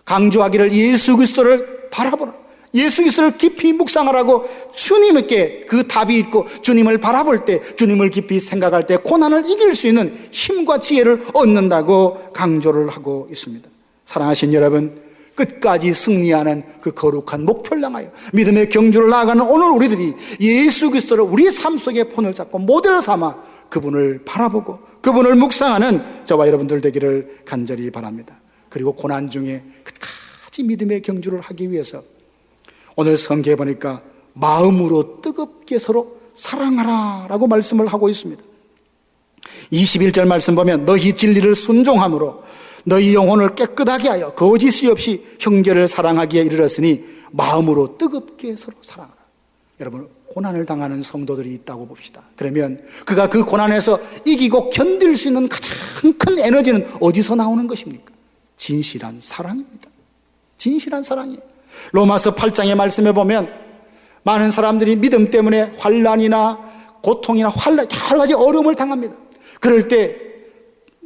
[SPEAKER 7] 강조하기를 예수 그리스도를 바라보라, 예수 그리스도를 깊이 묵상하라고 주님께 그 답이 있고 주님을 바라볼 때, 주님을 깊이 생각할 때 고난을 이길 수 있는 힘과 지혜를 얻는다고 강조를 하고 있습니다. 사랑하신 여러분, 끝까지 승리하는 그 거룩한 목표를 향하여 믿음의 경주를 나아가는 오늘 우리들이 예수 그리스도를 우리 삶 속에 폰을 잡고 모델을 삼아 그분을 바라보고 그분을 묵상하는 저와 여러분들 되기를 간절히 바랍니다. 그리고 고난 중에 끝까지 믿음의 경주를 하기 위해서 오늘 성경에 보니까 마음으로 뜨겁게 서로 사랑하라 라고 말씀을 하고 있습니다. 21절 말씀 보면 너희 진리를 순종함으로 너희 영혼을 깨끗하게 하여 거짓이 없이 형제를 사랑하기에 이르렀으니 마음으로 뜨겁게 서로 사랑하라. 여러분, 고난을 당하는 성도들이 있다고 봅시다. 그러면 그가 그 고난에서 이기고 견딜 수 있는 가장 큰 에너지는 어디서 나오는 것입니까? 진실한 사랑입니다. 진실한 사랑이에요. 로마서 8장의 말씀에 보면 많은 사람들이 믿음 때문에 환난이나 고통이나 여러 가지 어려움을 당합니다. 그럴 때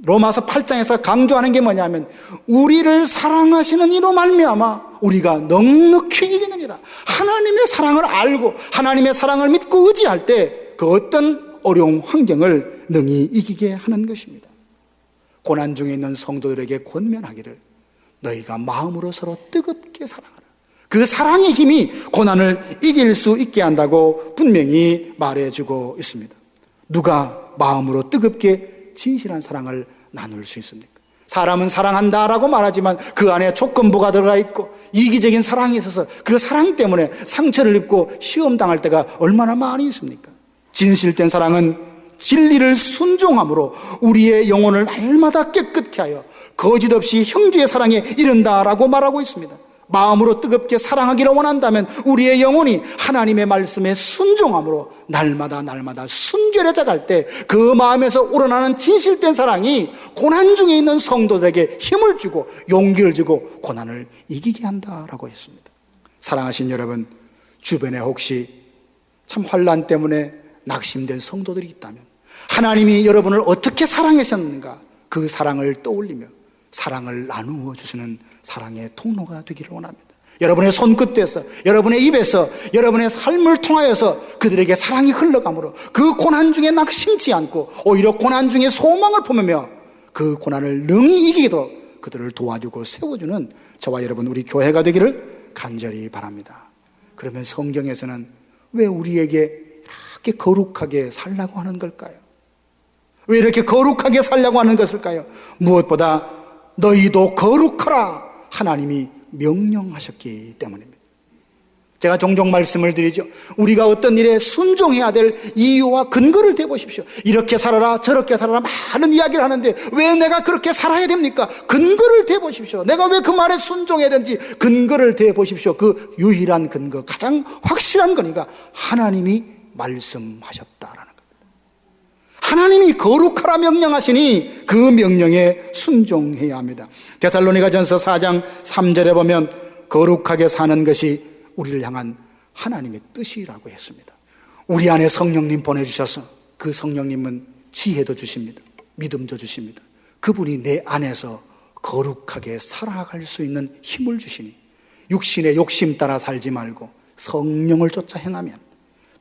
[SPEAKER 7] 로마서 8장에서 강조하는 게 뭐냐면 우리를 사랑하시는 이로 말미암아 우리가 넉넉히 이기느니라. 하나님의 사랑을 알고 하나님의 사랑을 믿고 의지할 때 그 어떤 어려운 환경을 능히 이기게 하는 것입니다. 고난 중에 있는 성도들에게 권면하기를 너희가 마음으로 서로 뜨겁게 사랑하라. 그 사랑의 힘이 고난을 이길 수 있게 한다고 분명히 말해주고 있습니다. 누가 마음으로 뜨겁게 진실한 사랑을 나눌 수 있습니까? 사람은 사랑한다라고 말하지만 그 안에 조건부가 들어가 있고 이기적인 사랑이 있어서 그 사랑 때문에 상처를 입고 시험당할 때가 얼마나 많이 있습니까? 진실된 사랑은 진리를 순종함으로 우리의 영혼을 날마다 깨끗게 하여 거짓 없이 형제의 사랑에 이른다라고 말하고 있습니다. 마음으로 뜨겁게 사랑하기를 원한다면 우리의 영혼이 하나님의 말씀에 순종함으로 날마다 순결해져 갈 때 그 마음에서 우러나는 진실된 사랑이 고난 중에 있는 성도들에게 힘을 주고 용기를 주고 고난을 이기게 한다라고 했습니다. 사랑하신 여러분, 주변에 혹시 참 환난 때문에 낙심된 성도들이 있다면 하나님이 여러분을 어떻게 사랑하셨는가 그 사랑을 떠올리며 사랑을 나누어 주시는 사랑의 통로가 되기를 원합니다. 여러분의 손끝에서, 여러분의 입에서, 여러분의 삶을 통하여서 그들에게 사랑이 흘러가므로 그 고난 중에 낙심치 않고 오히려 고난 중에 소망을 품으며 그 고난을 능히 이기도록 그들을 도와주고 세워주는 저와 여러분 우리 교회가 되기를 간절히 바랍니다. 그러면 성경에서는 왜 우리에게 이렇게 거룩하게 살라고 하는 걸까요? 왜 이렇게 거룩하게 살려고 하는 것일까요? 무엇보다 너희도 거룩하라 하나님이 명령하셨기 때문입니다. 제가 종종 말씀을 드리죠. 우리가 어떤 일에 순종해야 될 이유와 근거를 대보십시오. 이렇게 살아라 저렇게 살아라 많은 이야기를 하는데 왜 내가 그렇게 살아야 됩니까? 근거를 대보십시오. 내가 왜 그 말에 순종해야 되는지 근거를 대보십시오. 그 유일한 근거, 가장 확실한 거니까 하나님이 말씀하셨다라는 겁니다. 하나님이 거룩하라 명령하시니 그 명령에 순종해야 합니다. 데살로니가전서 4장 3절에 보면 거룩하게 사는 것이 우리를 향한 하나님의 뜻이라고 했습니다. 우리 안에 성령님 보내주셔서 그 성령님은 지혜도 주십니다. 믿음도 주십니다. 그분이 내 안에서 거룩하게 살아갈 수 있는 힘을 주시니 육신의 욕심 따라 살지 말고 성령을 쫓아 행하면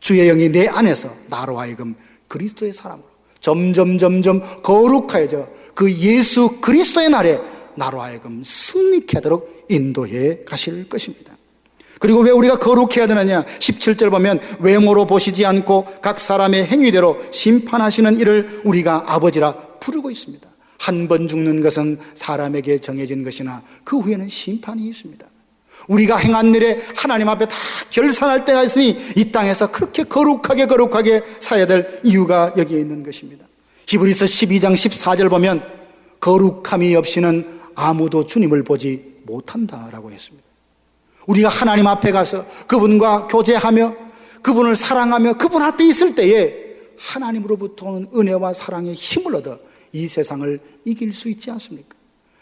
[SPEAKER 7] 주의 영이 내 안에서 나로 하여금 그리스도의 사람으로 점점 거룩해져 그 예수 그리스도의 날에 나로 하여금 승리케 하도록 인도해 가실 것입니다. 그리고 왜 우리가 거룩해야 되느냐? 17절 보면 외모로 보시지 않고 각 사람의 행위대로 심판하시는 이를 우리가 아버지라 부르고 있습니다. 한 번 죽는 것은 사람에게 정해진 것이나 그 후에는 심판이 있습니다. 우리가 행한 일에 하나님 앞에 다 결산할 때가 있으니 이 땅에서 그렇게 거룩하게 살아야 될 이유가 여기에 있는 것입니다. 히브리서 12장 14절 보면 거룩함이 없이는 아무도 주님을 보지 못한다라고 했습니다. 우리가 하나님 앞에 가서 그분과 교제하며 그분을 사랑하며 그분 앞에 있을 때에 하나님으로부터 오는 은혜와 사랑의 힘을 얻어 이 세상을 이길 수 있지 않습니까?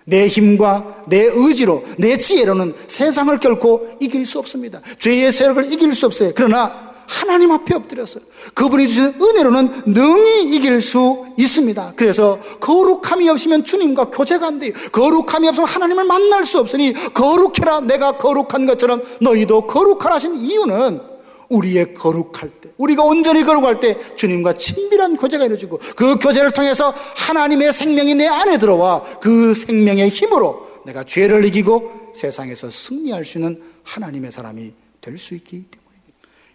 [SPEAKER 7] 내 힘과 내 의지로 내 지혜로는 세상을 결코 이길 수 없습니다. 죄의 세력을 이길 수 없어요. 그러나 하나님 앞에 엎드려서 그분이 주신 은혜로는 능히 이길 수 있습니다. 그래서 거룩함이 없으면 주님과 교제가 안 돼요. 거룩함이 없으면 하나님을 만날 수 없으니 거룩해라 내가 거룩한 것처럼 너희도 거룩하라 하신 이유는 우리의 거룩할 때, 우리가 온전히 거룩할 때 주님과 친밀한 교제가 이루어지고 그 교제를 통해서 하나님의 생명이 내 안에 들어와 그 생명의 힘으로 내가 죄를 이기고 세상에서 승리할 수 있는 하나님의 사람이 될 수 있기 때문입니다.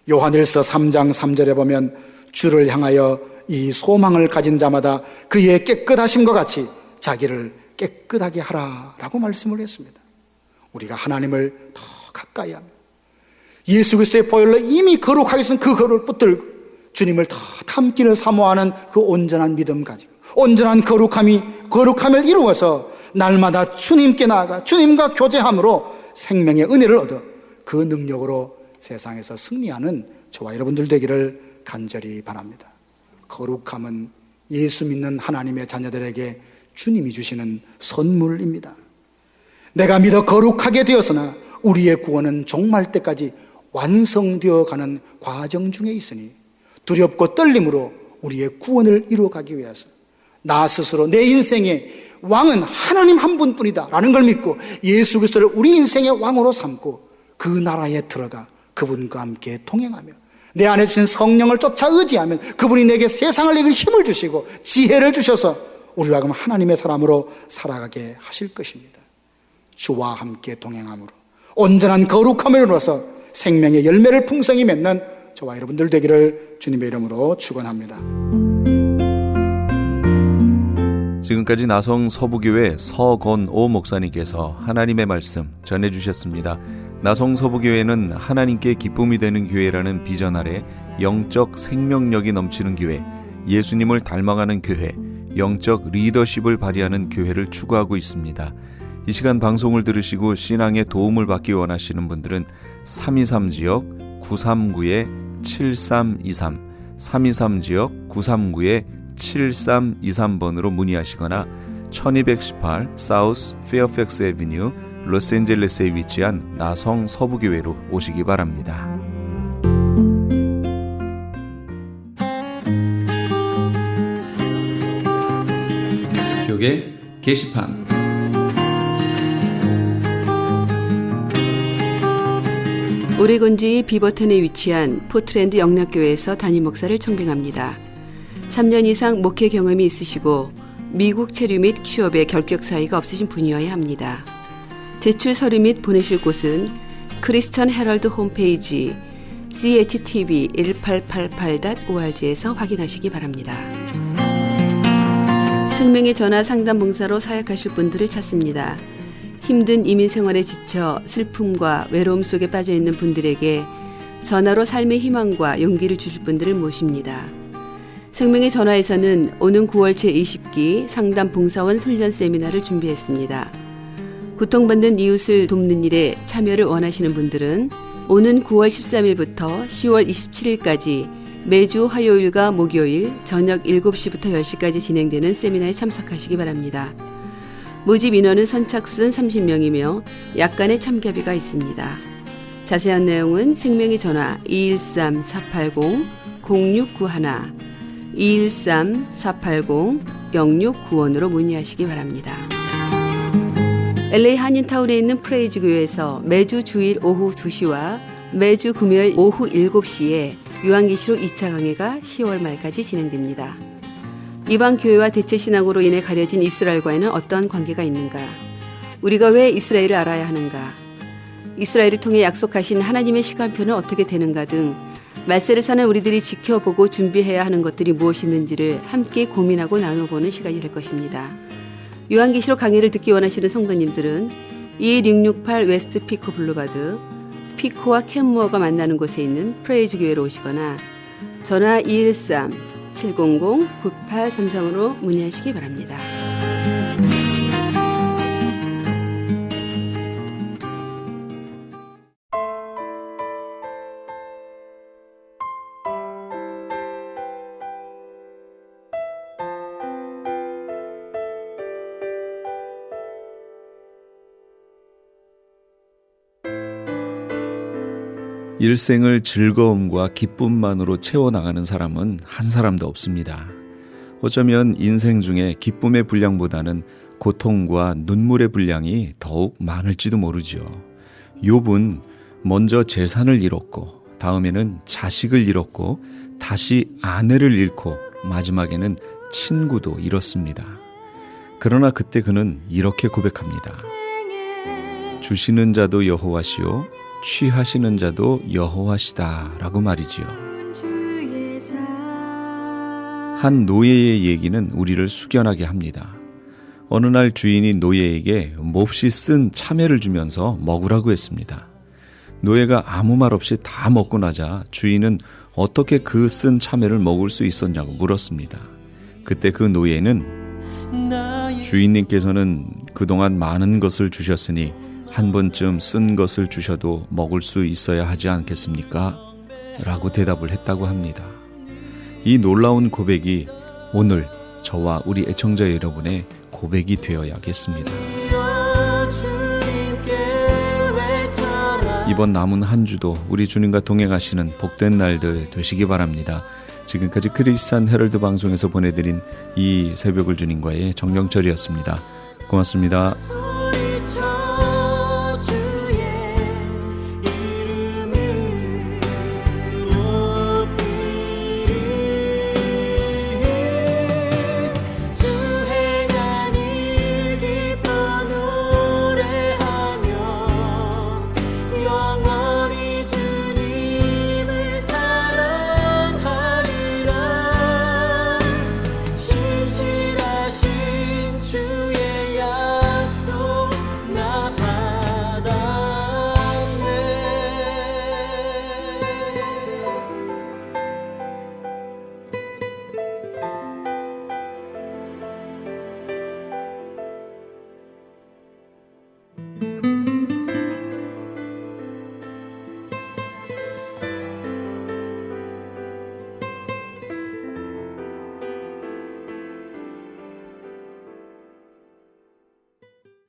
[SPEAKER 7] 요한일서 3장 3절에 보면 주를 향하여 이 소망을 가진 자마다 그의 깨끗하심과 같이 자기를 깨끗하게 하라라고 말씀을 했습니다. 우리가 하나님을 더 가까이 하며 예수 그리스도의 보혈로 이미 거룩하게 쓴 그 거룩을 붙들고 주님을 더 닮기를 사모하는 그 온전한 믿음 가지고 온전한 거룩함을 이루어서 날마다 주님께 나아가 주님과 교제함으로 생명의 은혜를 얻어 그 능력으로 세상에서 승리하는 저와 여러분들 되기를 간절히 바랍니다. 거룩함은 예수 믿는 하나님의 자녀들에게 주님이 주시는 선물입니다. 내가 믿어 거룩하게 되었으나 우리의 구원은 종말 때까지 완성되어 가는 과정 중에 있으니 두렵고 떨림으로 우리의 구원을 이루어가기 위해서 나 스스로 내 인생의 왕은 하나님 한 분뿐이다 라는 걸 믿고 예수 그리스도를 우리 인생의 왕으로 삼고 그 나라에 들어가 그분과 함께 동행하며 내 안에 주신 성령을 쫓아 의지하면 그분이 내게 세상을 이길 힘을 주시고 지혜를 주셔서 우리와 하여금 하나님의 사람으로 살아가게 하실 것입니다. 주와 함께 동행함으로 온전한 거룩함을 이루어서 생명의 열매를 풍성히 맺는 저와 여러분들 되기를 주님의 이름으로 축원합니다.
[SPEAKER 1] 지금까지 나성 서부교회 서건오 목사님께서 하나님의 말씀 전해주셨습니다. 나성 서부교회는 하나님께 기쁨이 되는 교회라는 비전 아래 영적 생명력이 넘치는 교회, 예수님을 닮아가는 교회, 영적 리더십을 발휘하는 교회를 추구하고 있습니다. 이 시간 방송을 들으시고 신앙에 도움을 받기 원하시는 분들은 323지역 939-7323 323지역 939-7323번으로 문의하시거나 1218 사우스 페어팩스 애비뉴 로스앤젤레스에 위치한 나성 서부교회로 오시기 바랍니다. 교계 게시판.
[SPEAKER 8] 오레곤주의 비버튼에 위치한 포트랜드 영락교회에서 담임 목사를 청빙합니다. 3년 이상 목회 경험이 있으시고 미국 체류 및 취업에 결격 사이가 없으신 분이어야 합니다. 제출 서류 및 보내실 곳은 크리스천 헤럴드 홈페이지 CHTV1888.org에서 확인하시기 바랍니다. 생명의 전화 상담 봉사로 사역하실 분들을 찾습니다. 힘든 이민 생활에 지쳐 슬픔과 외로움 속에 빠져 있는 분들에게 전화로 삶의 희망과 용기를 주실 분들을 모십니다. 생명의 전화에서는 오는 9월 제20기 상담 봉사원 훈련 세미나를 준비했습니다. 고통받는 이웃을 돕는 일에 참여를 원하시는 분들은 오는 9월 13일부터 10월 27일까지 매주 화요일과 목요일 저녁 7시부터 10시까지 진행되는 세미나에 참석하시기 바랍니다. 모집 인원은 선착순 30명이며 약간의 참가비가 있습니다. 자세한 내용은 생명의 전화 213-480-0691, 213-480-0691으로 문의하시기 바랍니다. LA 한인타운에 있는 프레이즈 교회에서 매주 주일 오후 2시와 매주 금요일 오후 7시에 요한계시록 2차 강해가 10월 말까지 진행됩니다. 이방 교회와 대체 신앙으로 인해 가려진 이스라엘과는 어떤 관계가 있는가? 우리가 왜 이스라엘을 알아야 하는가? 이스라엘을 통해 약속하신 하나님의 시간표는 어떻게 되는가 등 말세를 사는 우리들이 지켜보고 준비해야 하는 것들이 무엇이 있는지를 함께 고민하고 나눠보는 시간이 될 것입니다. 요한계시록 강의를 듣기 원하시는 성도님들은 21668 웨스트 피코 블루바드, 피코와 캔무어가 만나는 곳에 있는 프레이즈 교회로 오시거나 전화 213-700-9833으로 문의하시기 바랍니다.
[SPEAKER 1] 일생을 즐거움과 기쁨만으로 채워나가는 사람은 한 사람도 없습니다. 어쩌면 인생 중에 기쁨의 분량보다는 고통과 눈물의 분량이 더욱 많을지도 모르지요. 욥은 먼저 재산을 잃었고 다음에는 자식을 잃었고 다시 아내를 잃고 마지막에는 친구도 잃었습니다. 그러나 그때 그는 이렇게 고백합니다. 주시는 자도 여호와시요 취하시는 자도 여호와시다 라고 말이지요. 한 노예의 얘기는 우리를 숙연하게 합니다. 어느 날 주인이 노예에게 몹시 쓴 참외를 주면서 먹으라고 했습니다. 노예가 아무 말 없이 다 먹고 나자 주인은 어떻게 그 쓴 참외를 먹을 수 있었냐고 물었습니다. 그때 그 노예는 주인님께서는 그동안 많은 것을 주셨으니 한 번쯤 쓴 것을 주셔도 먹을 수 있어야 하지 않겠습니까? 라고 대답을 했다고 합니다. 이 놀라운 고백이 오늘 저와 우리 애청자 여러분의 고백이 되어야겠습니다. 이번 남은 한 주도 우리 주님과 동행하시는 복된 날들 되시기 바랍니다. 지금까지 크리스찬 헤럴드 방송에서 보내드린 이 새벽을 주님과의 정령철이었습니다. 고맙습니다.